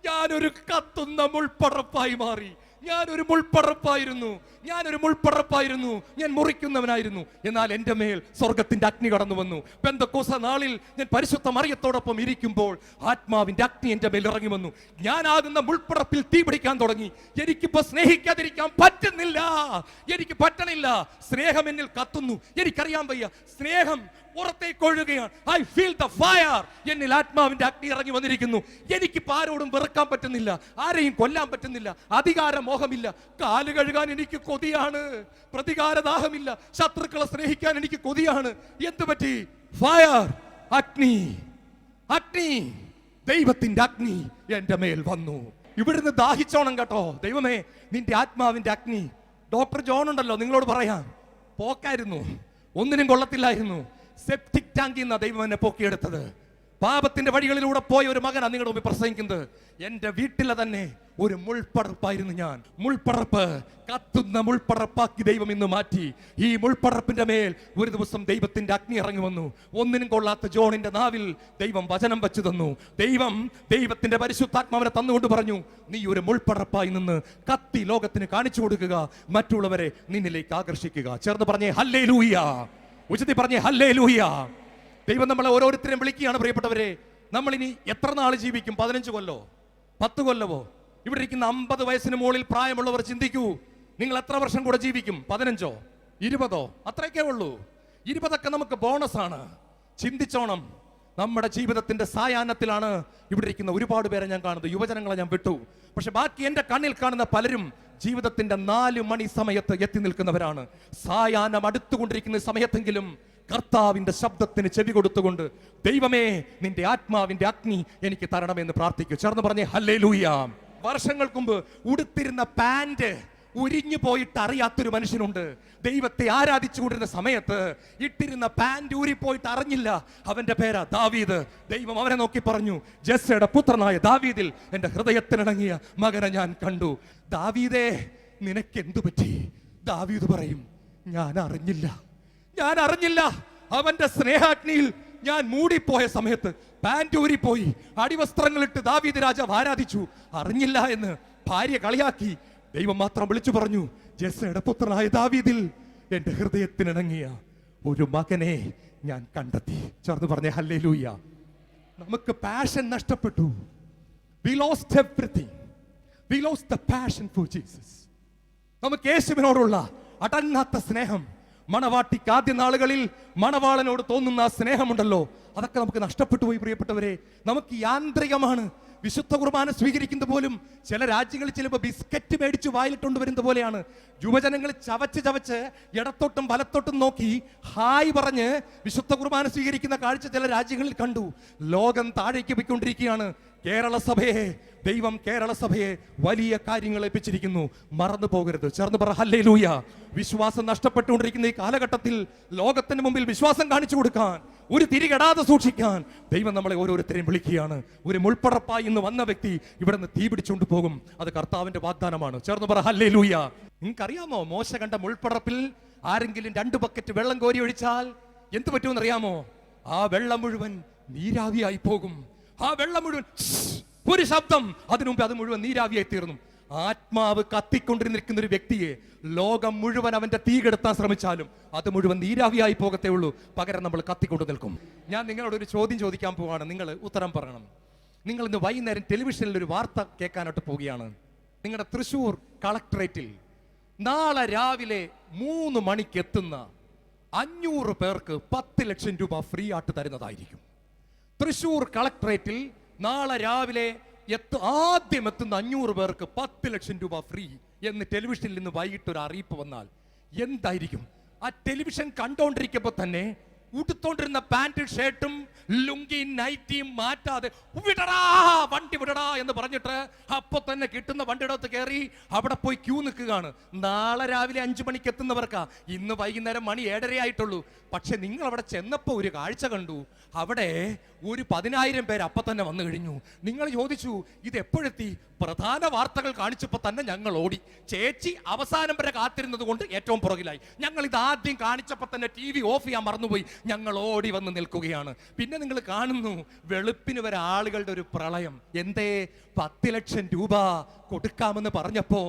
ഞാനൊരു കത്തുന്ന മുൾപ്പടർപ്പായി മാറി. ഞാനൊരു മുൾപ്പടർപ്പായിരുന്നു, ഞാൻ മുറിക്കുന്നവനായിരുന്നു. എന്നാൽ എൻ്റെ മേൽ സ്വർഗത്തിന്റെ അഗ്നി കടന്നു വന്നു. പെന്തക്കോസ്ത നാളിൽ ഞാൻ പരിശുദ്ധ മറിയത്തോടൊപ്പം ഇരിക്കുമ്പോൾ ആത്മാവിന്റെ അഗ്നി എൻ്റെ മേൽ ഇറങ്ങി വന്നു. ഞാനാകുന്ന മുൾപ്പടർപ്പിൽ തീ പിടിക്കാൻ തുടങ്ങി. എനിക്കിപ്പോ സ്നേഹിക്കാതിരിക്കാൻ പറ്റുന്നില്ല, എനിക്ക് പറ്റണില്ല. സ്നേഹം എന്നിൽ കത്തുന്നു. എനിക്കറിയാൻ വയ്യ, സ്നേഹം പുറത്തേക്ക് ഒഴുകുകയാണ്. I feel the fire. എന്നിൽ ആത്മാവിന്റെ അഗ്നി ഇറങ്ങി വന്നിരിക്കുന്നു. എനിക്കിപ്പോ ആരോടും വെറുക്കാൻ പറ്റുന്നില്ല, ആരെയും കൊല്ലാൻ പറ്റുന്നില്ല, അധികാരമോഹമില്ല. കാല് കഴുകാൻ എനിക്ക് കൊതിയാണ്, പ്രതികാരദാഹമില്ല. ശത്രുക്കളെ സ്നേഹിക്കാൻ എനിക്ക് കൊതിയാണ്. എന്ത് പറ്റി? ഫയർ, അഗ്നി, ദൈവത്തിന്റെ അഗ്നി എന്റെ മേൽ വന്നു. ഇവിടുന്ന് ദാഹിച്ചോണം കേട്ടോ. ദൈവമേ, നിന്റെ ആത്മാവിന്റെ അഗ്നി. ഡോക്ടർ ജോൺ ഉണ്ടല്ലോ, നിങ്ങളോട് പറയാം, പോക്കായിരുന്നു, ഒന്നിനും കൊള്ളത്തില്ലായിരുന്നു. സെപ്റ്റിക് ടാങ്കിൽ നിന്നാ ദൈവം എന്നെ പൊക്കിയെടുത്തത്. പാപത്തിന്റെ വഴികളിലൂടെ പോയ ഒരു മകനാണ് നിങ്ങളുടെ മുമ്പിൽ പ്രസംഗിക്കുന്നത്. എന്റെ വീട്ടിലെ തന്നെ ഒരു മുൾപ്പടർപ്പായിരുന്നു ഞാൻ. മുൾപ്പടർപ്പ്, കത്തുന്ന മുൾപ്പടർപ്പാക്കി ദൈവം ഇന്ന് മാറ്റി. ഈ മുൾപ്പടർപ്പിന്റെ മേൽ ഒരു ദിവസം ദൈവത്തിന്റെ അഗ്നി ഇറങ്ങി വന്നു. ഒന്നിനും കൊള്ളാത്ത ജോണിന്റെ നാവിൽ ദൈവം വചനം വെച്ചു തന്നു. ദൈവത്തിന്റെ പരിശുദ്ധാത്മാവിനെ തന്നുകൊണ്ട് പറഞ്ഞു, നീ ഒരു മുൾപ്പടർപ്പായി നിന്ന് കത്തി ലോകത്തിന് കാണിച്ചു കൊടുക്കുക, മറ്റുള്ളവരെ നിന്നിലേക്ക് ആകർഷിക്കുക. ചേർന്ന് പറഞ്ഞേ ഹല്ലേലൂയ. ഉച്ചത്തി പറഞ്ഞേ ഹല്ലേലൂയ. ദൈവം നമ്മളെ ഓരോരുത്തരെയും വിളിക്കുകയാണ്. പ്രിയപ്പെട്ടവരെ, നമ്മൾ ഇനി എത്ര നാൾ ജീവിക്കും? 15 കൊല്ലോ 10 കൊല്ലവോ? ഇവിടെ ഇരിക്കുന്ന 50 വയസ്സിന് മുകളിൽ പ്രായമുള്ളവർ ചിന്തിക്കൂ, നിങ്ങൾ എത്ര വർഷം കൂടെ ജീവിക്കും? 15ഓ 20ഓ? അത്രയൊക്കെ ഉള്ളൂ. 20ഒക്കെ നമുക്ക് ബോണസാണ്. ചിന്തിച്ചോണം, നമ്മുടെ ജീവിതത്തിന്റെ സായാഹ്നത്തിലാണ് ഇവിടെ ഇരിക്കുന്ന ഒരുപാട് പേരെ ഞാൻ കാണുന്നത്. യുവജനങ്ങളെ ഞാൻ വിട്ടു. പക്ഷെ ബാക്കി എന്റെ കണ്ണിൽ കാണുന്ന പലരും ജീവിതത്തിന്റെ 4 മണി സമയത്ത് എത്തി നിൽക്കുന്നവരാണ്. സായാഹ്നം അടുത്തുകൊണ്ടിരിക്കുന്ന സമയത്തെങ്കിലും കർത്താവിന്റെ ശബ്ദത്തിന് ചെവി കൊടുത്തുകൊണ്ട്, ദൈവമേ, നിന്റെ ആത്മാവിന്റെ അഗ്നി എനിക്ക് തരണമെന്ന് പ്രാർത്ഥിക്കൂ. ചേർന്ന് പറഞ്ഞേ ഹല്ലേലൂയ. വർഷങ്ങൾക്ക് മുമ്പ് ഉടുത്തിരുന്ന പാന്റ് ഉരിഞ്ഞു പോയിട്ട് അറിയാത്തൊരു മനുഷ്യനുണ്ട്. ദൈവത്തെ ആരാധിച്ചുകൊണ്ടിരുന്ന സമയത്ത് ഇട്ടിരുന്ന പാന്റ് ഊരിപ്പോയിട്ട് അറിഞ്ഞില്ല. അവന്റെ പേരാ ദാവീദ്. ദൈവം അവനെ നോക്കി പറഞ്ഞു, ജെസ്സയുടെ പുത്രനായ ദാവീദിൽ എന്റെ ഹൃദയത്തിനിണങ്ങിയ മകനെ ഞാൻ കണ്ടു. ദാവീദേ, നിനക്കെന്തു പറ്റി? ദാവീദ് പറയും, ഞാൻ അറിഞ്ഞില്ല. അവന്റെ സ്നേഹാഗ്നിയിൽ ഞാൻ മൂടിപ്പോയ സമയത്ത് പാന്റ് ഊരിപ്പോയി. അടിവസ്ത്രങ്ങളിട്ട് ദാവീദ് രാജാവ് ആരാധിച്ചു. അറിഞ്ഞില്ല എന്ന് ഭാര്യ കളിയാക്കി. ദൈവം മാത്രം വിളിച്ചു പറഞ്ഞു, ജെസ്സയുടെ പുത്രനായ ദാവീദിൽ എന്റെ ഹൃദയത്തിനിണങ്ങിയ ഒരു മകനെ ഞാൻ കണ്ടെത്തി. ചേർന്ന് പറഞ്ഞേ ഹല്ലേലൂയ. നമുക്ക് പാഷൻ നഷ്ടപ്പെട്ടു. We lost everything. We lost the passion for Jesus. നമുക്ക് യേശുവിനോടുള്ള അടങ്ങാത്ത സ്നേഹം, മണവാട്ടിക്ക് ആദ്യ നാളുകളിൽ മണവാളനോട് തോന്നുന്ന ആ സ്നേഹമുണ്ടല്ലോ, അതൊക്കെ നമുക്ക് നഷ്ടപ്പെട്ടു പോയി. പ്രിയപ്പെട്ടവരെ, നമുക്ക് യാന്ത്രികമാണ്. വിശുദ്ധ കുർബാന സ്വീകരിക്കുന്നത് പോലും ചില രാജ്യങ്ങളിൽ ചിലപ്പോൾ ബിസ്ക്കറ്റ് മേടിച്ച് വായിലിട്ടുണ്ട് വരുന്നത് പോലെയാണ്. യുവജനങ്ങൾ ചവച്ച് ഇടത്തോട്ടും വലത്തോട്ടും നോക്കി ഹായ് പറഞ്ഞ് വിശുദ്ധ കുർബാന സ്വീകരിക്കുന്ന കാഴ്ച ചില രാജ്യങ്ങളിൽ കണ്ടു. ലോകം താഴേക്ക് പോയിക്കൊണ്ടിരിക്കുകയാണ്. ദൈവം കേരള സഭയെ വലിയ കാര്യങ്ങൾ ഏൽപ്പിച്ചിരിക്കുന്നു. മറന്നു പോകരുത്. ചേർന്ന് പറ ഹല്ലേലൂയ. വിശ്വാസം നഷ്ടപ്പെട്ടുകൊണ്ടിരിക്കുന്ന ഈ കാലഘട്ടത്തിൽ ലോകത്തിന് മുമ്പിൽ വിശ്വാസം കാണിച്ചു കൊടുക്കാൻ, ഒരു തിരികെടാതെ സൂക്ഷിക്കാൻ ദൈവം നമ്മളെ ഓരോരുത്തരെയും വിളിക്കുകയാണ്. ഒരു മുൾപ്പടർപ്പായി ഇന്ന് വന്ന വ്യക്തി ഇവിടെ നിന്ന് തീ പിടിച്ചുകൊണ്ട് പോകും. അത് കർത്താവിന്റെ വാഗ്ദാനമാണ്. ചേർന്ന് പറ ഹല്ലേലൂയ. നിങ്ങൾക്കറിയാമോ, മോശ കണ്ട മുൾപ്പടർപ്പിൽ ആരെങ്കിലും 2 ബക്കറ്റ് വെള്ളം കോരി ഒഴിച്ചാൽ എന്ത് പറ്റുമെന്ന് അറിയാമോ? ആ വെള്ളം മുഴുവൻ നീരാവിയായി പോകും. ആ വെള്ളം മുഴുവൻ ഒരു ശബ്ദം, അതിനു മുമ്പ് അത് മുഴുവൻ നീരാവിയായി തീർന്നു. ആത്മാവ് കത്തിക്കൊണ്ടിരിക്കുന്ന ഒരു വ്യക്തിയെ ലോകം മുഴുവൻ അവന്റെ തീ കെടുത്താൻ ശ്രമിച്ചാലും അത് മുഴുവൻ നീരാവിയായി പോകത്തേ ഉള്ളൂ. പകരം നമ്മൾ കത്തിക്കൊണ്ട് നിൽക്കും. ഞാൻ നിങ്ങളോട് ഒരു ചോദ്യം ചോദിക്കാൻ പോവാണ്, നിങ്ങൾ ഉത്തരം പറയണം. നിങ്ങൾ ഇന്ന് വൈകുന്നേരം ടെലിവിഷനിൽ ഒരു വാർത്ത കേൾക്കാനായിട്ട് പോവുകയാണ്. നിങ്ങളുടെ തൃശ്ശൂർ കളക്ടറേറ്റിൽ നാളെ രാവിലെ 3 മണിക്ക് എത്തുന്ന 500 പേർക്ക് 10 ലക്ഷം രൂപ ഫ്രീ ആയിട്ട് തരുന്നതായിരിക്കും. തൃശ്ശൂർ കളക്ടറേറ്റിൽ നാളെ രാവിലെ ആദ്യം എത്തുന്ന 500 പേർക്ക് 10 ലക്ഷം രൂപ ഫ്രീ എന്ന് ടെലിവിഷനിൽ നിന്ന് വൈകിട്ട് ഒരു അറിയിപ്പ് വന്നാൽ എന്തായിരിക്കും? ആ ടെലിവിഷൻ കണ്ടോണ്ടിരിക്കുമ്പോൾ തന്നെ ഉടുത്തോണ്ടിരുന്ന പാന്റും ഷർട്ടും ലുങ്കിയും നൈറ്റിയും മാറ്റാതെ വിടടാ വണ്ടി വിടടാ എന്ന് പറഞ്ഞിട്ട് അപ്പൊ തന്നെ കിട്ടുന്ന വണ്ടിയുടെ കയറി അവിടെ പോയി ക്യൂ നിൽക്കുകയാണ്. നാളെ രാവിലെ 5 മണിക്ക് എത്തുന്നവർക്കാ ഇന്ന് വൈകുന്നേരം മണി 7:30 ആയിട്ടുള്ളൂ. പക്ഷെ നിങ്ങൾ അവിടെ ചെന്നപ്പോ ഒരു കാഴ്ച കണ്ടു. അവിടെ ഒരു 10,000 പേര് അപ്പൊ തന്നെ വന്നു കഴിഞ്ഞു. നിങ്ങൾ ചോദിച്ചു ഇത് എപ്പോഴെത്തി? പ്രധാന വാർത്തകൾ കാണിച്ചപ്പോൾ തന്നെ ഞങ്ങൾ ഓടി. ചേച്ചി അവസാനം വരെ കാത്തിരുന്നത് കൊണ്ട് ഏറ്റവും പുറകിലായി. ഞങ്ങൾ ഇത് ആദ്യം കാണിച്ചപ്പോൾ തന്നെ TV ഓഫ് ചെയ്യാൻ മറന്നുപോയി. ഞങ്ങൾ ഓടി വന്ന് നിൽക്കുകയാണ്. പിന്നെ നിങ്ങൾ കാണുന്നു വെളുപ്പിന് വരെ ആളുകളുടെ ഒരു പ്രളയം. എന്തേ? 10 ലക്ഷം രൂപ കൊടുക്കാമെന്ന് പറഞ്ഞപ്പോ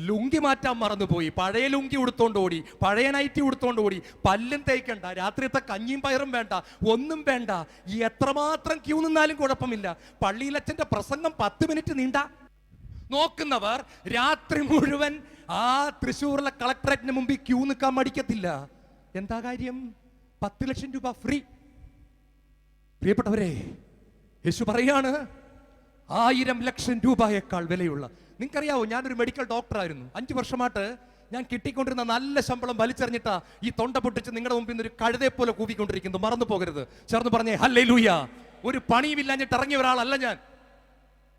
ലുങ്കി മാറ്റാൻ മറന്നുപോയി. പഴയ ലുങ്കി ഉടുത്തോണ്ട് ഓടി, പഴയ നൈറ്റി ഉടുത്തോണ്ട് ഓടി. പല്ലും തേക്കണ്ട, രാത്രിയത്തെ കഞ്ഞിയും പയറും വേണ്ട, ഒന്നും വേണ്ട. ഈ എത്രമാത്രം ക്യൂ നിന്നാലും കുഴപ്പമില്ല. പള്ളിയിലച്ഛന്റെ പ്രസംഗം 10 മിനിറ്റ് നീണ്ട നോക്കുന്നവർ രാത്രി മുഴുവൻ ആ തൃശ്ശൂരിലെ കളക്ടറേറ്റിന് മുമ്പിൽ ക്യൂ നിൽക്കാൻ മടിക്കത്തില്ല. എന്താ കാര്യം? 10 ലക്ഷം രൂപ ഫ്രീ. പ്രിയപ്പെട്ടവരെ, യേശു പറയാണ് 1000 ലക്ഷം രൂപയേക്കാൾ വിലയുള്ള. നിങ്ങൾക്കറിയാവോ, ഞാനൊരു മെഡിക്കൽ ഡോക്ടറായിരുന്നു. 5 വർഷമായിട്ട് ഞാൻ കിട്ടിക്കൊണ്ടിരുന്ന നല്ല ശമ്പളം വലിച്ചെറിഞ്ഞിട്ടാ ഈ തൊണ്ട പൊട്ടിച്ച് നിങ്ങളുടെ മുമ്പിൽ നിന്ന് ഒരു കഴുതയെ പോലെ കൂവിക്കൊണ്ടിരിക്കുന്നു. മറന്നു പോകരുത്. ചേർന്ന് പറഞ്ഞേ ഹല്ലേലൂയ. ഒരു പണിയുമില്ലാഞ്ഞിട്ട് ഇറങ്ങിയ ഒരാളല്ല ഞാൻ.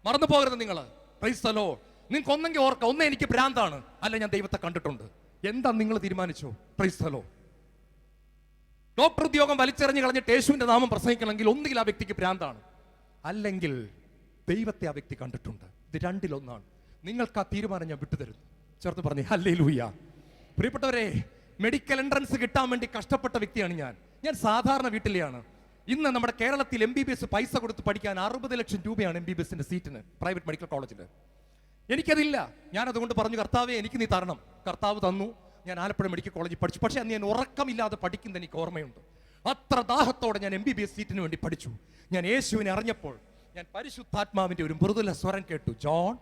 മറന്നു പോകരുത് നിങ്ങൾ. Price the Lord. നിങ്ങൾക്ക് ഒന്നെങ്കിൽ ഓർക്കാം, ഒന്നേ എനിക്ക് ഭ്രാന്താണ്, അല്ല ഞാൻ ദൈവത്തെ കണ്ടിട്ടുണ്ട്. എന്താ നിങ്ങൾ തീരുമാനിച്ചോ? Praise the Lord. ഡോക്ടർ ഉദ്യോഗം വലിച്ചെറിഞ്ഞ് കളഞ്ഞിട്ട് യേശുവിന്റെ നാമം പ്രസംഗിക്കണമെങ്കിൽ ഒന്നുകിൽ ആ വ്യക്തിക്ക് ഭ്രാന്താണ്, അല്ലെങ്കിൽ ദൈവത്തെ ആ വ്യക്തി കണ്ടിട്ടുണ്ട്. ഇത് രണ്ടിലൊന്നാണ്. നിങ്ങൾക്ക് ആ തീരുമാനം ഞാൻ വിട്ടുതരുന്നു. ചേർത്ത് പറഞ്ഞേ ഹല്ലേലൂയ. പ്രിയപ്പെട്ടവരെ, മെഡിക്കൽ എൻട്രൻസ് കിട്ടാൻ വേണ്ടി കഷ്ടപ്പെട്ട വ്യക്തിയാണ് ഞാൻ സാധാരണ വീട്ടിലെയാണ്. ഇന്ന് നമ്മുടെ കേരളത്തിൽ MBBS പൈസ കൊടുത്ത് പഠിക്കാൻ 60 ലക്ഷം രൂപയാണ് MBBSന്റെ സീറ്റിന് പ്രൈവറ്റ് മെഡിക്കൽ കോളേജിൽ. എനിക്കതില്ല. ഞാൻ അതുകൊണ്ട് പറഞ്ഞു, കർത്താവേ എനിക്ക് നീ തരണം. കർത്താവ് തന്നു. ഞാൻ ആലപ്പുഴ മെഡിക്കൽ കോളേജിൽ പഠിച്ചു. പക്ഷെ അന്ന് ഞാൻ ഉറക്കമില്ലാതെ പഠിക്കുന്നത് എനിക്ക് ഓർമ്മയുണ്ട്. അത്ര ദാഹത്തോടെ ഞാൻ MBBS സീറ്റിന് വേണ്ടി പഠിച്ചു. ഞാൻ യേശുവിനെ അറിഞ്ഞപ്പോൾ ഞാൻ പരിശുദ്ധാത്മാവിന്റെ ഒരു മൃദുല സ്വരം കേട്ടു. ജോൺ,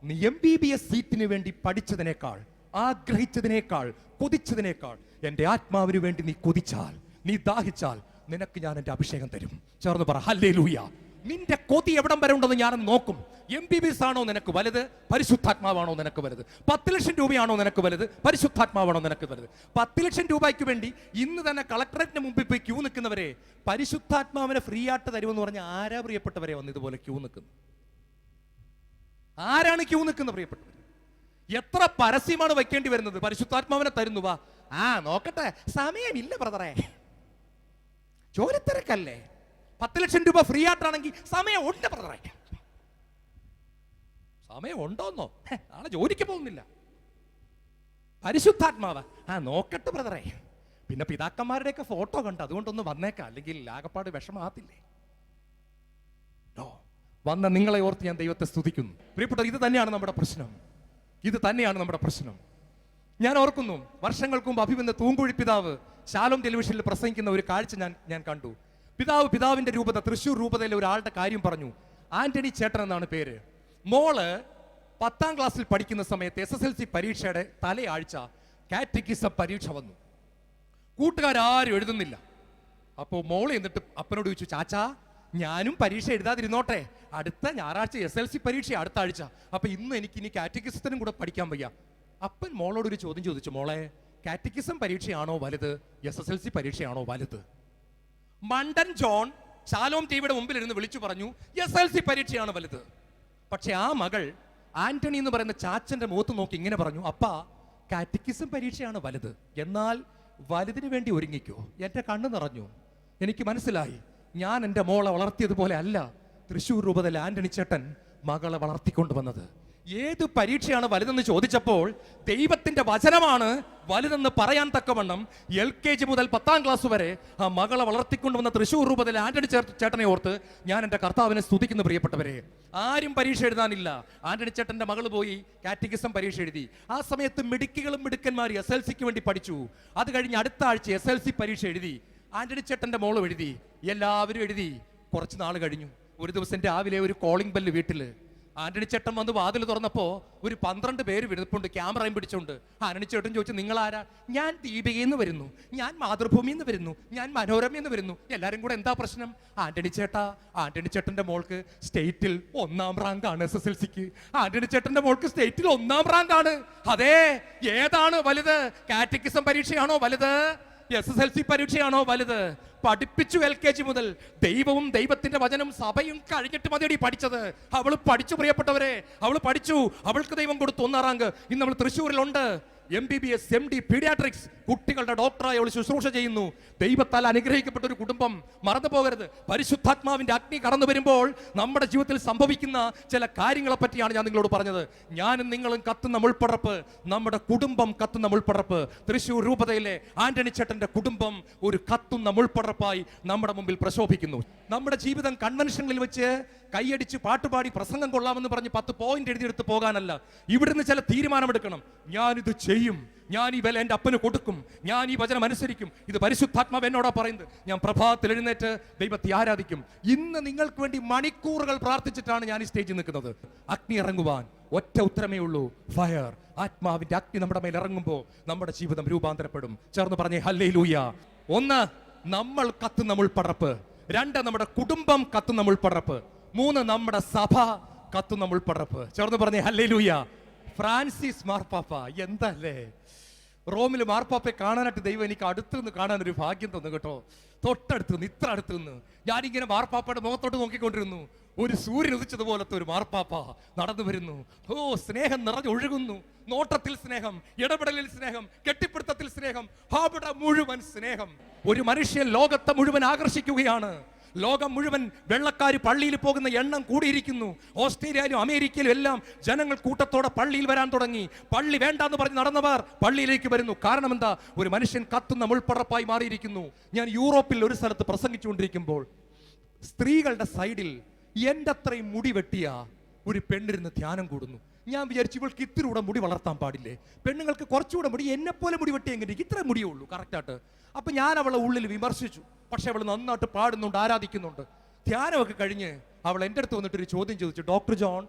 നീ MBBS സീറ്റിന് വേണ്ടി പഠിച്ചതിനേക്കാൾ, ആഗ്രഹിച്ചതിനേക്കാൾ, കൊതിച്ചതിനേക്കാൾ എൻ്റെ ആത്മാവിന് വേണ്ടി നീ കൊതിച്ചാൽ, നീ ദാഹിച്ചാൽ നിനക്ക് ഞാൻ എൻ്റെ അഭിഷേകം തരും. ചേർന്ന് പറ ഹല്ലേലൂയ. നിന്റെ കൊതി എവിടം വരെ ഉണ്ടെന്ന് ഞാനും നോക്കും. MBBS ആണോ നിനക്ക് വലുത്? പരിശുദ്ധാത്മാവാണോ നിനക്ക് വലുത്? 10 ലക്ഷം രൂപയാണോ നിനക്ക് വലുത്? പരിശുദ്ധാത്മാവാണോ നിനക്ക് വലുത്? 10 ലക്ഷം രൂപയ്ക്ക് വേണ്ടി ഇന്ന് തന്നെ കളക്ടറേറ്റിന് മുമ്പിൽ പോയി ക്യൂ നിൽക്കുന്നവരെ പരിശുദ്ധാത്മാവിനെ ഫ്രീ ആയിട്ട് തരുമെന്ന് പറഞ്ഞാൽ ആരാ പ്രിയപ്പെട്ടവരെ വന്ന് ഇതുപോലെ ക്യൂ നിൽക്കുന്നു? ആരാണ് ക്യൂ നിൽക്കുന്നത് പ്രിയപ്പെട്ടവർ? എത്ര പരസ്യമാണ് വയ്ക്കേണ്ടി വരുന്നത്? പരിശുദ്ധാത്മാവിനെ തരുന്നു, വാ. നോക്കട്ടെ, സമയമില്ല ബ്രദറെ, ജോലിത്തിരക്കല്ലേ. 10 ലക്ഷം രൂപ ഫ്രീ ആയിട്ടാണെങ്കിൽ സമയം ഉണ്ട് ബ്രദറെ. സമയം ഉണ്ടോന്നോ? നാളെ ജോലിക്ക് പോകുന്നില്ല. പരിശുദ്ധാത്മാവ് നോക്കട്ടെ ബ്രദറെ. പിന്നെ പിതാക്കന്മാരുടെയൊക്കെ ഫോട്ടോ കണ്ട് അതുകൊണ്ടൊന്ന് വന്നേക്കാം, അല്ലെങ്കിൽ ആകപ്പാട് വിഷമാകത്തില്ലേ? വന്ന നിങ്ങളെ ഓർത്ത് ഞാൻ ദൈവത്തെ സ്തുതിക്കുന്നു. പ്രിയപ്പെട്ട, ഇത് തന്നെയാണ് നമ്മുടെ പ്രശ്നം. ഇത് തന്നെയാണ് നമ്മുടെ പ്രശ്നം. ഞാൻ ഓർക്കുന്നു, വർഷങ്ങൾക്ക് മുമ്പ് അഭിമന്യ തൂങ്കുഴി പിതാവ് ശാലോം ടെലിവിഷനിൽ പ്രസംഗിക്കുന്ന ഒരു കാഴ്ച ഞാൻ കണ്ടു. പിതാവിന്റെ രൂപത, തൃശ്ശൂർ രൂപതയിലെ ഒരാളുടെ കാര്യം പറഞ്ഞു. ആന്റണി ചേട്ടൻ എന്നാണ് പേര്. മോള് 10ാം ക്ലാസ്സിൽ പഠിക്കുന്ന സമയത്ത് SSLC പരീക്ഷയുടെ തലയാഴ്ച കാറ്റക്കിസം പരീക്ഷ വന്നു. കൂട്ടുകാരും എഴുതുന്നില്ല. അപ്പോൾ മോള് എന്നിട്ട് അപ്പനോട് ചോദിച്ചു, ചാച്ചാ ഞാനും പരീക്ഷ എഴുതാതിരുന്നോട്ടെ, അടുത്ത ഞായറാഴ്ച SSLC പരീക്ഷ അടുത്ത ആഴ്ച, അപ്പൊ ഇന്ന് എനിക്ക് ഇനി കാറ്റക്കിസത്തിനും കൂടെ പഠിക്കാൻ വയ്യ. അപ്പൻ മോളോട് ഒരു ചോദ്യം ചോദിച്ചു, മോളെ കാറ്റക്കിസം പരീക്ഷയാണോ വലുത്, SSLC പരീക്ഷയാണോ വലുത്? മണ്ടൻ ജോൺ ശാലോം ടിവിയുടെ മുമ്പിൽ ഇരുന്ന് വിളിച്ചു പറഞ്ഞു, SSLC പരീക്ഷയാണ് വലുത്. പക്ഷെ ആ മകൾ ആന്റണി എന്ന് പറയുന്ന ചാച്ചന്റെ മുഖത്ത് നോക്കി ഇങ്ങനെ പറഞ്ഞു, അപ്പാ കാറ്റക്കിസം പരീക്ഷയാണ് വലുത്, എന്നാൽ വലുതിന് വേണ്ടി ഒരുങ്ങിക്കോ. എന്റെ കണ്ണു നിറഞ്ഞു. എനിക്ക് മനസ്സിലായി, ഞാൻ എൻ്റെ മോളെ വളർത്തിയതുപോലെ അല്ല തൃശ്ശൂർ രൂപതയിലെ ആന്റണി ചേട്ടൻ മകളെ വളർത്തിക്കൊണ്ടുവന്നത്. ഏത് പരീക്ഷയാണ് വലുതെന്ന് ചോദിച്ചപ്പോൾ ദൈവത്തിന്റെ വചനമാണ് വലുതെന്ന് പറയാൻ തക്കവണ്ണം LKG മുതൽ 10ാം ക്ലാസ് വരെ ആ മകളെ വളർത്തിക്കൊണ്ടുവന്ന തൃശ്ശൂർ രൂപതയിലെ ആന്റണി ചേട്ടനെ ഓർത്ത് ഞാൻ എൻ്റെ കർത്താവിനെ സ്തുതിക്കുന്നു. പ്രിയപ്പെട്ടവരെ, ആരും പരീക്ഷ എഴുതാനില്ല. ആന്റണി ചേട്ടന്റെ മകൾ പോയി കാറ്റഗിസം പരീക്ഷ എഴുതി. ആ സമയത്ത് മിടുക്കികളും മിടുക്കന്മാർ SLCക്ക് വേണ്ടി പഠിച്ചു. അത് കഴിഞ്ഞ് അടുത്ത ആഴ്ച SLC പരീക്ഷ എഴുതി. ആന്റണി ചേട്ടന്റെ മോളും എഴുതി. എല്ലാവരും എഴുതി. കുറച്ച് നാൾ കഴിഞ്ഞു. ഒരു ദിവസം രാവിലെ ഒരു കോളിംഗ് ബെല്ല് വീട്ടിൽ. ആന്റണി ചേട്ടൻ വന്ന് വാതിൽ തുറന്നപ്പോ ഒരു 12 പേര് വിടുപ്പുണ്ട്, ക്യാമറയും പിടിച്ചോണ്ട്. ആന്റണി ചേട്ടൻ ചോദിച്ചു, നിങ്ങൾ ആരാ? ഞാൻ ദീപികയിൽ നിന്ന് വരുന്നു, ഞാൻ മാതൃഭൂമിയിൽ നിന്ന് വരുന്നു, ഞാൻ മനോരമയിൽ നിന്ന് വരുന്നു. എല്ലാരും കൂടെ എന്താ പ്രശ്നം? ആന്റണി ചേട്ടന്റെ മോൾക്ക് സ്റ്റേറ്റിൽ 1ാം റാങ്കാണ്. SSLCക്ക് ആന്റണി ചേട്ടന്റെ മോൾക്ക് സ്റ്റേറ്റിൽ 1ാം റാങ്കാണ്. അതെ, ഏതാണ് വലുത്? കാറ്റഗിസം പരീക്ഷയാണോ വലുത്? SSLC പരീക്ഷയാണോ വലുത്? പഠിപ്പിച്ചു LKG മുതൽ. ദൈവവും ദൈവത്തിന്റെ വചനം സഭയും കഴിഞ്ഞിട്ട് മതിയടി പഠിച്ചത്. അവൾ പഠിച്ചു പ്രിയപ്പെട്ടവരെ, അവൾ പഠിച്ചു. അവൾക്ക് ദൈവം കൊടുത്തു 1ാം റാങ്ക്. ഇന്ന് അവൾ തൃശ്ശൂരിലുണ്ട്. MBBS MD പീഡിയാട്രിക്സ് കുട്ടികളുടെ ഡോക്ടറായി അവൾ ശുശ്രൂഷ ചെയ്യുന്നു. ദൈവത്താൽ അനുഗ്രഹിക്കപ്പെട്ട ഒരു കുടുംബം. മറന്നു പോകരുത്, പരിശുദ്ധാത്മാവിന്റെ അഗ്നി കടന്നു വരുമ്പോൾ നമ്മുടെ ജീവിതത്തിൽ സംഭവിക്കുന്ന ചില കാര്യങ്ങളെ പറ്റിയാണ് ഞാൻ നിങ്ങളോട് പറഞ്ഞത്. ഞാനും നിങ്ങളും കത്തുന്ന മുൾപ്പടർപ്പ്, നമ്മുടെ കുടുംബം കത്തുന്ന മുൾപ്പടർപ്പ്. തൃശ്ശൂർ രൂപതയിലെ ആന്റണി ചേട്ടന്റെ കുടുംബം ഒരു കത്തുന്ന മുൾപ്പടർപ്പായി നമ്മുടെ മുമ്പിൽ പ്രശോഭിക്കുന്നു. നമ്മുടെ ജീവിതം കൺവെൻഷനിൽ വെച്ച് കൈയടിച്ച് പാട്ടുപാടി പ്രസംഗം കൊള്ളാമെന്ന് പറഞ്ഞ് 10 പോയിന്റ് എഴുതിയെടുത്ത് പോകാനല്ല. ഇവിടുന്ന് ചില തീരുമാനമെടുക്കണം. ഞാനിത് ചെയ്യും, ഞാൻ ഈ വില എൻ്റെ അപ്പന് കൊടുക്കും, ഞാൻ ഈ വചനം അനുസരിക്കും. ഇത് പരിശുദ്ധാത്മാവ് എന്നോടാ പറയുന്നത്. ഞാൻ പ്രഭാതത്തിൽ എഴുന്നേറ്റ് ദൈവത്തെ ആരാധിക്കും. ഇന്ന് നിങ്ങൾക്ക് വേണ്ടി മണിക്കൂറുകൾ പ്രാർത്ഥിച്ചിട്ടാണ് ഞാൻ ഈ സ്റ്റേജിൽ നിൽക്കുന്നത്. അഗ്നി ഇറങ്ങുവാൻ ഒറ്റ ഉത്തരമേ ഉള്ളൂ, ഫയർ. ആത്മാവിന്റെ അഗ്നി നമ്മുടെ മേൽ ഇറങ്ങുമ്പോൾ നമ്മുടെ ജീവിതം രൂപാന്തരപ്പെടും. ചേർന്ന് പറഞ്ഞേ ഹല്ലേലൂയ. 1, നമ്മൾ കത്തുന്ന മുൾപ്പടർപ്പ്. 2, നമ്മുടെ കുടുംബം കത്തുന്ന മുൾപ്പടർപ്പ്. 3, നമ്മുടെ സഭ കത്തുന്ന മുൾപ്പടർപ്പ്. ചേർന്ന് പറഞ്ഞേ ഹല്ലേലൂയ. ഫ്രാൻസിസ് മാർപ്പാപ്പ എന്തല്ലേ! റോമിൽ മാർപ്പാപ്പയെ കാണാനായിട്ട് ദൈവം എനിക്ക് അടുത്തുനിന്ന് കാണാൻ ഒരു ഭാഗ്യം തന്നു കേട്ടോ. തൊട്ടടുത്ത് നിന്ന്, ഇത്ര അടുത്ത് നിന്ന് ഞാനിങ്ങനെ മാർപ്പാപ്പയുടെ മുഖത്തോട്ട് നോക്കിക്കൊണ്ടിരുന്നു. ഒരു സൂര്യൻ ഉദിച്ചതുപോലത്തെ ഒരു മാർപ്പാപ്പ നടന്നു വരുന്നു. ഓ, സ്നേഹം നിറഞ്ഞൊഴുകുന്നു. നോട്ടത്തിൽ സ്നേഹം, ഇടപെടലിൽ സ്നേഹം, കെട്ടിപ്പിടുത്തത്തിൽ സ്നേഹം, അവിടെ മുഴുവൻ സ്നേഹം. ഒരു മനുഷ്യൻ ലോകത്തെ മുഴുവൻ ആകർഷിക്കുകയാണ്. ലോകം മുഴുവൻ വെള്ളക്കാർ പള്ളിയിൽ പോകുന്ന എണ്ണം കൂടിയിരിക്കുന്നു. ഓസ്ട്രേലിയയിലും അമേരിക്കയിലും എല്ലാം ജനങ്ങൾ കൂട്ടത്തോടെ പള്ളിയിൽ വരാൻ തുടങ്ങി. പള്ളി വേണ്ടാന്ന് പറഞ്ഞ് നടന്നവർ പള്ളിയിലേക്ക് വരുന്നു. കാരണം എന്താ? ഒരു മനുഷ്യൻ കത്തുന്ന മുൾപ്പടർപ്പായി മാറിയിരിക്കുന്നു. ഞാൻ യൂറോപ്പിൽ ഒരു സ്ഥലത്ത് പ്രസംഗിച്ചുകൊണ്ടിരിക്കുമ്പോൾ സ്ത്രീകളുടെ സൈഡിൽ എൻ്റെ അത്രയും മുടി വെട്ടിയ ഒരു പെണ്ണിരുന്ന് ധ്യാനം കൂടുന്നു. ഞാൻ വിചാരിച്ചു, ഇവൾക്ക് ഇത്തിരി കൂടെ മുടി വളർത്താൻ പാടില്ലേ? പെണ്ണുങ്ങൾക്ക് കുറച്ചുകൂടെ മുടി, എന്നെ പോലെ മുടി വെട്ടിയെങ്കിൽ ഇത്ര മുടിയേ ഉള്ളൂ കറക്റ്റായിട്ട്. അപ്പൊ ഞാൻ അവളെ ഉള്ളിൽ വിമർശിച്ചു. പക്ഷെ അവൾ നന്നായിട്ട് പാടുന്നുണ്ട്, ആരാധിക്കുന്നുണ്ട്. ധ്യാനമൊക്കെ കഴിഞ്ഞ് അവൾ എൻ്റെ അടുത്ത് വന്നിട്ട് ഒരു ചോദ്യം ചോദിച്ചു, ഡോക്ടർ ജോൺ,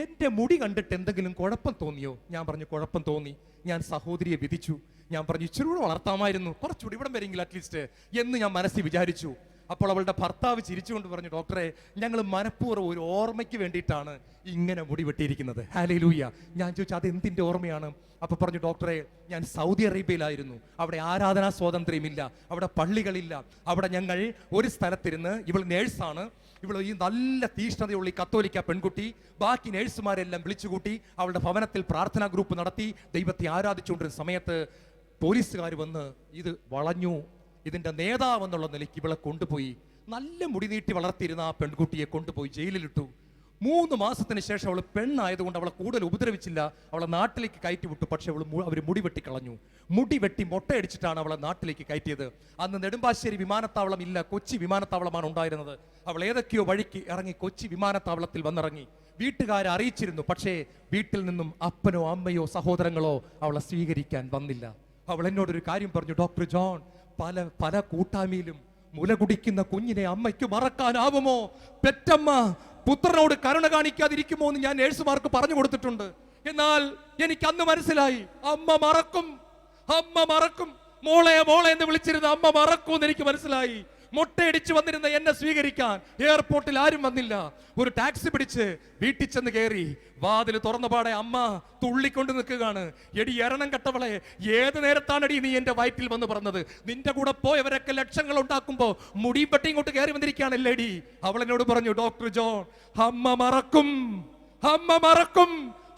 എൻ്റെ മുടി കണ്ടിട്ട് എന്തെങ്കിലും കുഴപ്പം തോന്നിയോ? ഞാൻ പറഞ്ഞു, കുഴപ്പം തോന്നി. ഞാൻ സഹോദരിയെ വിധിച്ചു. ഞാൻ പറഞ്ഞു, ഇച്ചിരി കൂടെ വളർത്താമായിരുന്നു, കുറച്ചുകൂടി ഇവിടം വരെയെങ്കിലും അറ്റ്ലീസ്റ്റ് എന്ന് ഞാൻ മനസ്സിൽ വിചാരിച്ചു. അപ്പോൾ അവളുടെ ഭർത്താവ് ചിരിച്ചുകൊണ്ട് പറഞ്ഞു, ഡോക്ടറെ, ഞങ്ങൾ മനഃപൂർവ്വം ഒരു ഓർമ്മയ്ക്ക് വേണ്ടിയിട്ടാണ് ഇങ്ങനെ മുടി വെട്ടിയിരിക്കുന്നത്. ഹല്ലേലൂയ. ഞാൻ ചോദിച്ചു, അത് എന്തിൻ്റെ ഓർമ്മയാണ്? അപ്പൊ പറഞ്ഞു, ഡോക്ടറെ, ഞാൻ സൗദി അറേബ്യയിലായിരുന്നു. അവിടെ ആരാധനാ സ്വാതന്ത്ര്യമില്ല, അവിടെ പള്ളികളില്ല. അവിടെ ഞങ്ങൾ ഒരു സ്ഥലത്തിരുന്ന്, ഇവൾ നേഴ്സാണ്, ഇവൾ ഈ നല്ല തീഷ്ണതയുള്ള ഈ കത്തോലിക്ക പെൺകുട്ടി ബാക്കി നേഴ്സുമാരെല്ലാം വിളിച്ചുകൂട്ടി അവളുടെ ഭവനത്തിൽ പ്രാർത്ഥനാ ഗ്രൂപ്പ് നടത്തി ദൈവത്തെ ആരാധിച്ചുകൊണ്ടിരുന്ന സമയത്ത് പോലീസുകാർ വന്ന് ഇത് വളഞ്ഞു, ഇതിന്റെ നേതാവ് എന്നുള്ള നിലയ്ക്ക് ഇവളെ കൊണ്ടുപോയി നല്ല മുടി നീട്ടി വളർത്തിയിരുന്ന ആ പെൺകുട്ടിയെ കൊണ്ടുപോയി ജയിലിലിട്ടു. 3 മാസത്തിന് ശേഷം അവൾ പെണ്ണായതുകൊണ്ട് അവളെ കൂടുതൽ ഉപദ്രവിച്ചില്ല, അവളെ നാട്ടിലേക്ക് കയറ്റി വിട്ടു. പക്ഷെ അവർ മുടി വെട്ടിക്കളഞ്ഞു. മുടി വെട്ടി മൊട്ടയടിച്ചിട്ടാണ് അവളെ നാട്ടിലേക്ക് കയറ്റിയത്. അന്ന് നെടുമ്പാശ്ശേരി വിമാനത്താവളം ഇല്ല, കൊച്ചി വിമാനത്താവളമാണ് ഉണ്ടായിരുന്നത്. അവൾ ഏതൊക്കെയോ വഴിക്ക് ഇറങ്ങി കൊച്ചി വിമാനത്താവളത്തിൽ വന്നിറങ്ങി. വീട്ടുകാരെ അറിയിച്ചിരുന്നു, പക്ഷേ വീട്ടിൽ നിന്നും അപ്പനോ അമ്മയോ സഹോദരങ്ങളോ അവളെ സ്വീകരിക്കാൻ വന്നില്ല. അവൾ എന്നോടൊരു കാര്യം പറഞ്ഞു, ഡോക്ടർ ജോൺ, പല കൂട്ടായ്മയിലും മുല കുടിക്കുന്ന കുഞ്ഞിനെ അമ്മയ്ക്ക് മറക്കാനാവുമോ? പെറ്റമ്മ പുത്രനോട് കരുണ കാണിക്കാതിരിക്കുമോ എന്ന് ഞാൻ നേഴ്സുമാർക്ക് പറഞ്ഞു കൊടുത്തിട്ടുണ്ട്. എന്നാൽ എനിക്ക് അന്ന് മനസ്സിലായി, അമ്മ മറക്കും. മോളെ എന്ന് വിളിച്ചിരുന്ന അമ്മ മറക്കും എന്ന് എനിക്ക് മനസ്സിലായി. മൊട്ടയടിച്ചു വന്നിരുന്ന എന്നെ സ്വീകരിക്കാൻ എയർപോർട്ടിൽ ആരും വന്നില്ല. ഒരു ടാക്സി പിടിച്ച് വീട്ടിൽ ചെന്ന് കയറി. വാതിൽ തുറന്ന പാടെ അമ്മ തുള്ളിക്കൊണ്ട് നിൽക്കുകയാണ്. എടി എരണം കെട്ടവളെ, ഏത് നേരത്താണടി നീ എന്റെ വയറ്റിൽ വന്ന് പറഞ്ഞത്? നിന്റെ കൂടെ പോയവരൊക്കെ ലക്ഷങ്ങൾ ഉണ്ടാക്കുമ്പോ മുടിയും പെട്ടി ഇങ്ങോട്ട് കയറി വന്നിരിക്കുകയാണല്ലേടി. അവൾ എന്നോട് പറഞ്ഞു, ഡോക്ടർ ജോൺ, അമ്മ മറക്കും.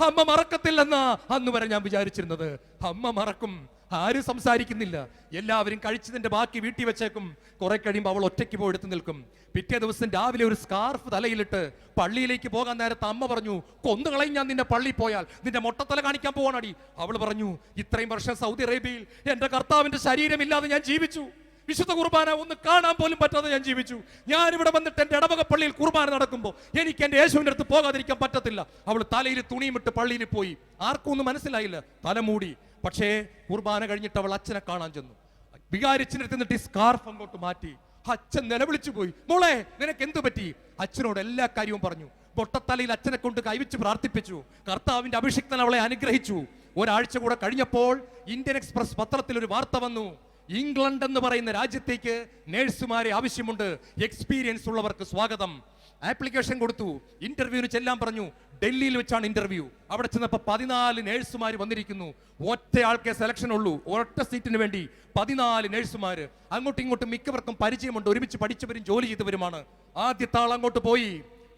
അമ്മ മറക്കത്തില്ലെന്നാ അന്ന് വരെ ഞാൻ വിചാരിച്ചിരുന്നത്. അമ്മ മറക്കും. ആരും സംസാരിക്കുന്നില്ല, എല്ലാവരും കഴിച്ചതിന്റെ ബാക്കി വീട്ടിൽ വെച്ചേക്കും. കുറെ കഴിയുമ്പോൾ അവൾ ഒറ്റയ്ക്ക് പോയി എടുത്ത് നിൽക്കും. പിറ്റേ ദിവസം രാവിലെ ഒരു സ്കാർഫ് തലയിലിട്ട് പള്ളിയിലേക്ക് പോകാൻ നേരത്ത് അമ്മ പറഞ്ഞു, കൊന്നുകളയും ഞാൻ നിന്നെ, പള്ളി പോയാൽ നിന്റെ മൊട്ടത്തല കാണിക്കാൻ പോവാണടി. അവൾ പറഞ്ഞു, ഇത്രയും വർഷം സൗദി അറേബ്യയിൽ എന്റെ കർത്താവിന്റെ ശരീരമില്ലാതെ ഞാൻ ജീവിച്ചു, വിശുദ്ധ കുർബാന ഒന്ന് കാണാൻ പോലും പറ്റാതെ ഞാൻ ജീവിച്ചു. ഞാനിവിടെ വന്നിട്ട് എൻ്റെ ഇടവക പള്ളിയിൽ കുർബാന നടക്കുമ്പോൾ എനിക്ക് എൻ്റെ യേശുവിൻ്റെ അടുത്ത് പോകാതിരിക്കാൻ പറ്റത്തില്ല. അവൾ തലയിൽ തുണിയുമിട്ട് പള്ളിയിൽ പോയി. ആർക്കും ഒന്നും മനസ്സിലായില്ല, തലമൂടി. പക്ഷേ കുർബാന കഴിഞ്ഞിട്ട് അവൾ അച്ഛനെ കാണാൻ ചെന്നു. വികാരിച്ചിട്ട് നിന്നിട്ട് ഈ സ്കാർഫ് അങ്ങോട്ട് മാറ്റി. അച്ഛൻ നിലവിളിച്ചു പോയി, മോളെ നിനക്ക് എന്തു പറ്റി? അച്ഛനോട് എല്ലാ കാര്യവും പറഞ്ഞു. പൊട്ടത്തലയിൽ അച്ഛനെ കൊണ്ട് കൈവച്ച് പ്രാർത്ഥിപ്പിച്ചു. കർത്താവിന്റെ അഭിഷിക്തൻ അവളെ അനുഗ്രഹിച്ചു. ഒരാഴ്ച കൂടെ കഴിഞ്ഞപ്പോൾ ഇന്ത്യൻ എക്സ്പ്രസ് പത്രത്തിൽ ഒരു വാർത്ത വന്നു, ഇംഗ്ലണ്ട് എന്ന് പറയുന്ന രാജ്യത്തേക്ക് നേഴ്സുമാരെ ആവശ്യമുണ്ട്, എക്സ്പീരിയൻസ് ഉള്ളവർക്ക് സ്വാഗതം. ആപ്ലിക്കേഷൻ കൊടുത്തു, ഇന്റർവ്യൂവിന് ചെല്ലാൻ പറഞ്ഞു. ഡൽഹിയിൽ വെച്ചാണ് ഇന്റർവ്യൂ. അവിടെ ചെന്നപ്പോൾ 14 നേഴ്സുമാർ വന്നിരിക്കുന്നു. ഒറ്റ ആൾക്കേ സെലക്ഷൻ ഉള്ളൂ, ഒറ്റ സീറ്റിന് വേണ്ടി 14 നേഴ്സുമാർ. അങ്ങോട്ടും ഇങ്ങോട്ടും മിക്കവർക്കും പരിചയമുണ്ട്, ഒരുമിച്ച് പഠിച്ചവരും ജോലി ചെയ്തവരുമാണ്. ആദ്യത്തെ ആൾ അങ്ങോട്ട് പോയി,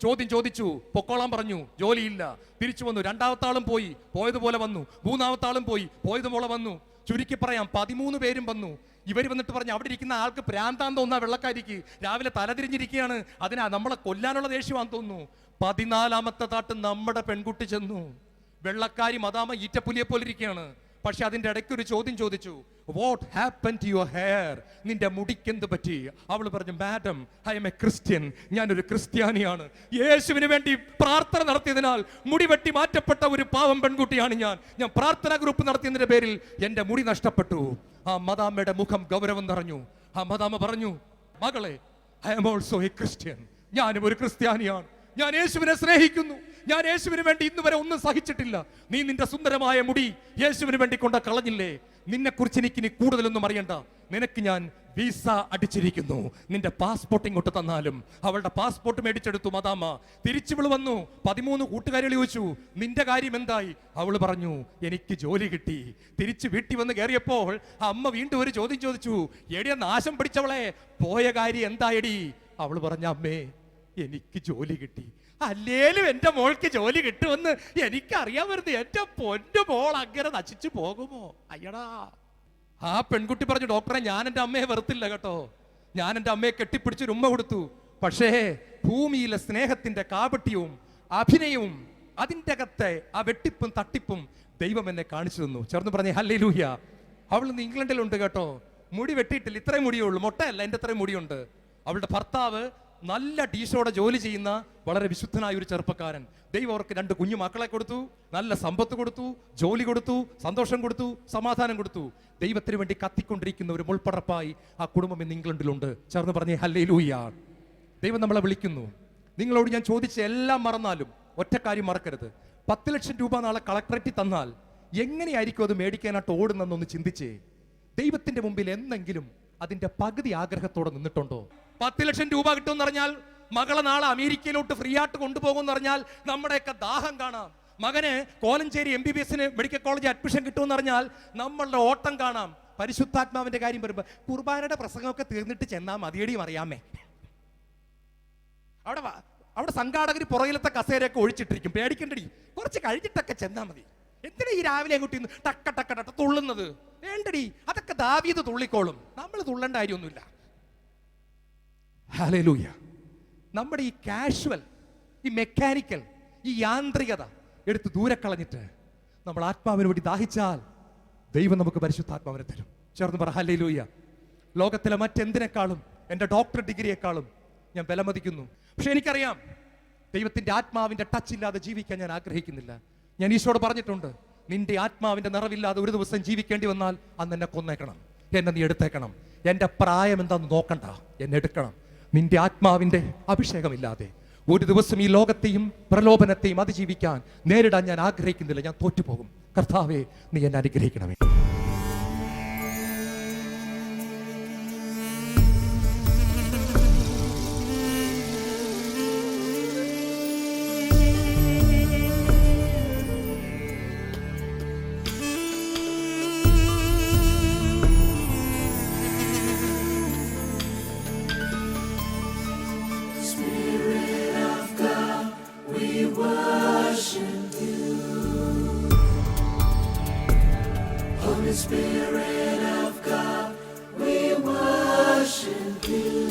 ചോദ്യം ചോദിച്ചു, പൊക്കോളാൻ പറഞ്ഞു, ജോലിയില്ല. തിരിച്ചു വന്നു. രണ്ടാമത്തെ ആളും പോയി, പോയതുപോലെ വന്നു. മൂന്നാമത്തെ ആളും പോയി, പോയതുപോലെ വന്നു. ചുരുക്കി പറയാം 13 പേരും വന്നു. ഇവർ വന്നിട്ട് പറഞ്ഞു, അവിടെ ഇരിക്കുന്ന ആൾക്ക് പ്രാന്താൻ തോന്നുന്ന വെള്ളക്കാരിക്ക് രാവിലെ തലതിരിഞ്ഞിരിക്കുകയാണ്, അതിനാ നമ്മളെ കൊല്ലാനുള്ള ദേഷ്യമാണെന്ന് തോന്നുന്നു. 14ാമത്തെ താട്ട് നമ്മുടെ പെൺകുട്ടി ചെന്നു. വെള്ളക്കാരി മദാമ ഈറ്റപ്പുലിയെ പോലെ ഇരിക്കുകയാണ്. പക്ഷെ അതിന്റെ ഇടയ്ക്ക് ഒരു ചോദ്യം ചോദിച്ചു, what happen to your hair? നിന്റെ മുടിക്കെന്ത് പറ്റി? അവൾ പറഞ്ഞു, madam I am a Christian, ഞാനൊരു ക്രിസ്ത്യാനിയാണ്. യേശുവിന് വേണ്ടി പ്രാർത്ഥന നടത്തിയതിനാൽ മുടി വെട്ടി മാറ്റപ്പെട്ട ഒരു പാവം പെൺകുട്ടിയാണ് ഞാൻ പ്രാർത്ഥനാ ഗ്രൂപ്പ് നടത്തിയതിന്റെ പേരിൽ എന്റെ മുടി നഷ്ടപ്പെട്ടു. ആ മദാമയുടെ മുഖം ഗൗരവം നിറഞ്ഞു. ആ മദാമ പറഞ്ഞു, മകളെ, I am also A Christian, ഞാനും ഒരു ക്രിസ്ത്യാനിയാണ്. ഞാൻ യേശുവിനെ സ്നേഹിക്കുന്നു. ഞാൻ യേശുവിന് വേണ്ടി ഇന്ന് വരെ ഒന്നും സഹിച്ചിട്ടില്ല. നീ നിന്റെ സുന്ദരമായ മുടി യേശുവിന് വേണ്ടി കൊണ്ട കളഞ്ഞില്ലേ? നിന്നെ കുറിച്ച് എനിക്ക് ഇനി കൂടുതലൊന്നും അറിയണ്ട. നിനക്ക് ഞാൻ വിസ അടിച്ചിരിക്കുന്നു, നിന്റെ പാസ്പോർട്ട് ഇങ്ങോട്ട് തന്നാലും. അവളുടെ പാസ്പോർട്ട് മേടിച്ചെടുത്തു മദാമ. തിരിച്ചു വന്നു. 13 കൂട്ടുകാരികൾ ചോദിച്ചു, നിന്റെ കാര്യം എന്തായി? അവൾ പറഞ്ഞു, എനിക്ക് ജോലി കിട്ടി. തിരിച്ചു വീട്ടിൽ വന്ന് കയറിയപ്പോൾ അമ്മ വീണ്ടും ഒരു ചോദ്യം ചോദിച്ചു, എടിയ നാശം പിടിച്ചവളെ, പോയ കാര്യം എന്തായടി? അവൾ പറഞ്ഞു, അമ്മേ എനിക്ക് ജോലി കിട്ടി. അല്ലേലും എന്റെ മോൾക്ക് ജോലി കിട്ടുമെന്ന് എനിക്കറിയാമായിരുന്നു. എന്റെ പൊന്നു മോൾ അങ്ങനെ നശിച്ചു പോകുമോ? അയ്യടാ. ആ പെൺകുട്ടി പറഞ്ഞു, ഡോക്ടറെ, ഞാൻ എൻ്റെ അമ്മയെ വെറുത്തില്ല കേട്ടോ, ഞാൻ എൻ്റെ അമ്മയെ കെട്ടിപ്പിടിച്ചൊരു ഉമ്മ കൊടുത്തു. പക്ഷേ ഭൂമിയിലെ സ്നേഹത്തിന്റെ കാപട്യവും അഭിനയവും അതിൻ്റെ അകത്തെ ആ വെട്ടിപ്പും തട്ടിപ്പും ദൈവം എന്നെ കാണിച്ചു തന്നു. ചേർന്ന് പറഞ്ഞേ ഹല്ലേലൂയ. അവൾ ഇന്ന് ഇംഗ്ലണ്ടിലുണ്ട് കേട്ടോ, മുടി വെട്ടിയിട്ടില്ല, ഇത്രയും മുടിയേ ഉള്ളൂ, മൊട്ടയല്ല, എൻ്റെ ഇത്രയും മുടിയുണ്ട്. അവളുടെ ഭർത്താവ് നല്ല ടീഷോടെ ജോലി ചെയ്യുന്ന വളരെ വിശുദ്ധനായ ഒരു ചെറുപ്പക്കാരൻ. ദൈവം അവർക്ക് 2 കുഞ്ഞു മക്കളെ കൊടുത്തു, നല്ല സമ്പത്ത് കൊടുത്തു, ജോലി കൊടുത്തു, സന്തോഷം കൊടുത്തു, സമാധാനം കൊടുത്തു. ദൈവത്തിന് വേണ്ടി കത്തിക്കൊണ്ടിരിക്കുന്ന ഒരു മുൾപ്പടപ്പായി ആ കുടുംബം ഇന്ന് ഇംഗ്ലണ്ടിലുണ്ട്. ചേർന്ന് പറഞ്ഞേ ഹല്ലേലൂയ. ദൈവം നമ്മളെ വിളിക്കുന്നു. നിങ്ങളോട് ഞാൻ ചോദിച്ച എല്ലാം മറന്നാലും ഒറ്റ കാര്യം മറക്കരുത്. 10 ലക്ഷം രൂപ നാളെ കളക്ടറേറ്റിൽ തന്നാൽ എങ്ങനെയായിരിക്കും അത് മേടിക്കാനായിട്ട് ഓടുന്നെന്നൊന്ന് ചിന്തിച്ചേ. ദൈവത്തിന്റെ മുമ്പിൽ എന്നെങ്കിലും അതിന്റെ പകുതി ആഗ്രഹത്തോടെ നിന്നിട്ടുണ്ടോ? 10 ലക്ഷം രൂപ കിട്ടുമെന്ന് പറഞ്ഞാൽ മകളെ നാളെ അമേരിക്കയിലോട്ട് ഫ്രീ ആയിട്ട് കൊണ്ടുപോകുമെന്ന് പറഞ്ഞാൽ നമ്മുടെയൊക്കെ ദാഹം കാണാം. മകന് Kolenchery MBBS medical college admission കിട്ടുമെന്ന് പറഞ്ഞാൽ നമ്മളുടെ ഓട്ടം കാണാം. പരിശുദ്ധാത്മാവിന്റെ കാര്യം വരുമ്പോൾ കുർബാനയുടെ പ്രസംഗമൊക്കെ തീർന്നിട്ട് ചെന്നാൽ മതിയടിയും അറിയാമേ. അവിടെ സംഘാടകർ പുറകിലത്തെ കസേരയൊക്കെ ഒഴിച്ചിട്ടിരിക്കും, പേടിക്കണ്ടടി, കുറച്ച് കഴിഞ്ഞിട്ടൊക്കെ ചെന്നാൽ മതി. എന്തിനാ ഈ രാവിലെ അങ്ങോട്ട് ടക്ക ടക്ക ടക്ക തുള്ളുന്നത്? വേണ്ടടി, അതൊക്കെ ദാവീദ് തുള്ളിക്കോളും, നമ്മൾ തുള്ളേണ്ട കാര്യമൊന്നുമില്ല. ഹല്ലേലൂയ. നമ്മുടെ ഈ കാഷ്വൽ, ഈ മെക്കാനിക്കൽ, ഈ യാന്ത്രികത എടുത്ത് ദൂരെ കളഞ്ഞിട്ട് നമ്മൾ ആത്മാവിന് വേണ്ടി ദാഹിച്ചാൽ ദൈവം നമുക്ക് പരിശുദ്ധാത്മാവിനെ തരും. ചേർന്ന് പറ ഹല്ലേലൂയ. ലോകത്തിലെ മറ്റെന്തിനേക്കാളും എൻ്റെ ഡോക്ടർ ഡിഗ്രിയെക്കാളും ഞാൻ വിലമതിക്കുന്നു. പക്ഷെ എനിക്കറിയാം, ദൈവത്തിന്റെ ആത്മാവിന്റെ ടച്ച് ഇല്ലാതെ ജീവിക്കാൻ ഞാൻ ആഗ്രഹിക്കുന്നില്ല. ഞാൻ ഈശോയോട് പറഞ്ഞിട്ടുണ്ട്, നിന്റെ ആത്മാവിന്റെ നിറവില്ലാതെ ഒരു ദിവസം ജീവിക്കേണ്ടി വന്നാൽ അന്ന് എന്നെ കൊന്നേക്കണം, എന്നെ നീ എടുത്തേക്കണം. എൻ്റെ പ്രായം എന്താന്ന് നോക്കണ്ട, എന്നെ എടുക്കണം. നിന്റെ ആത്മാവിന്റെ അഭിഷേകമില്ലാതെ ഒരു ദിവസം ഈ ലോകത്തെയും പ്രലോഭനത്തെയും അതിജീവിക്കാൻ നേരിടാൻ ഞാൻ ആഗ്രഹിക്കുന്നില്ല. ഞാൻ തോറ്റുപോകും. കർത്താവേ, നീ എന്നെ അനുഗ്രഹിക്കണമേ. Spirit of God, we worship you. Spirit of God, we worship you.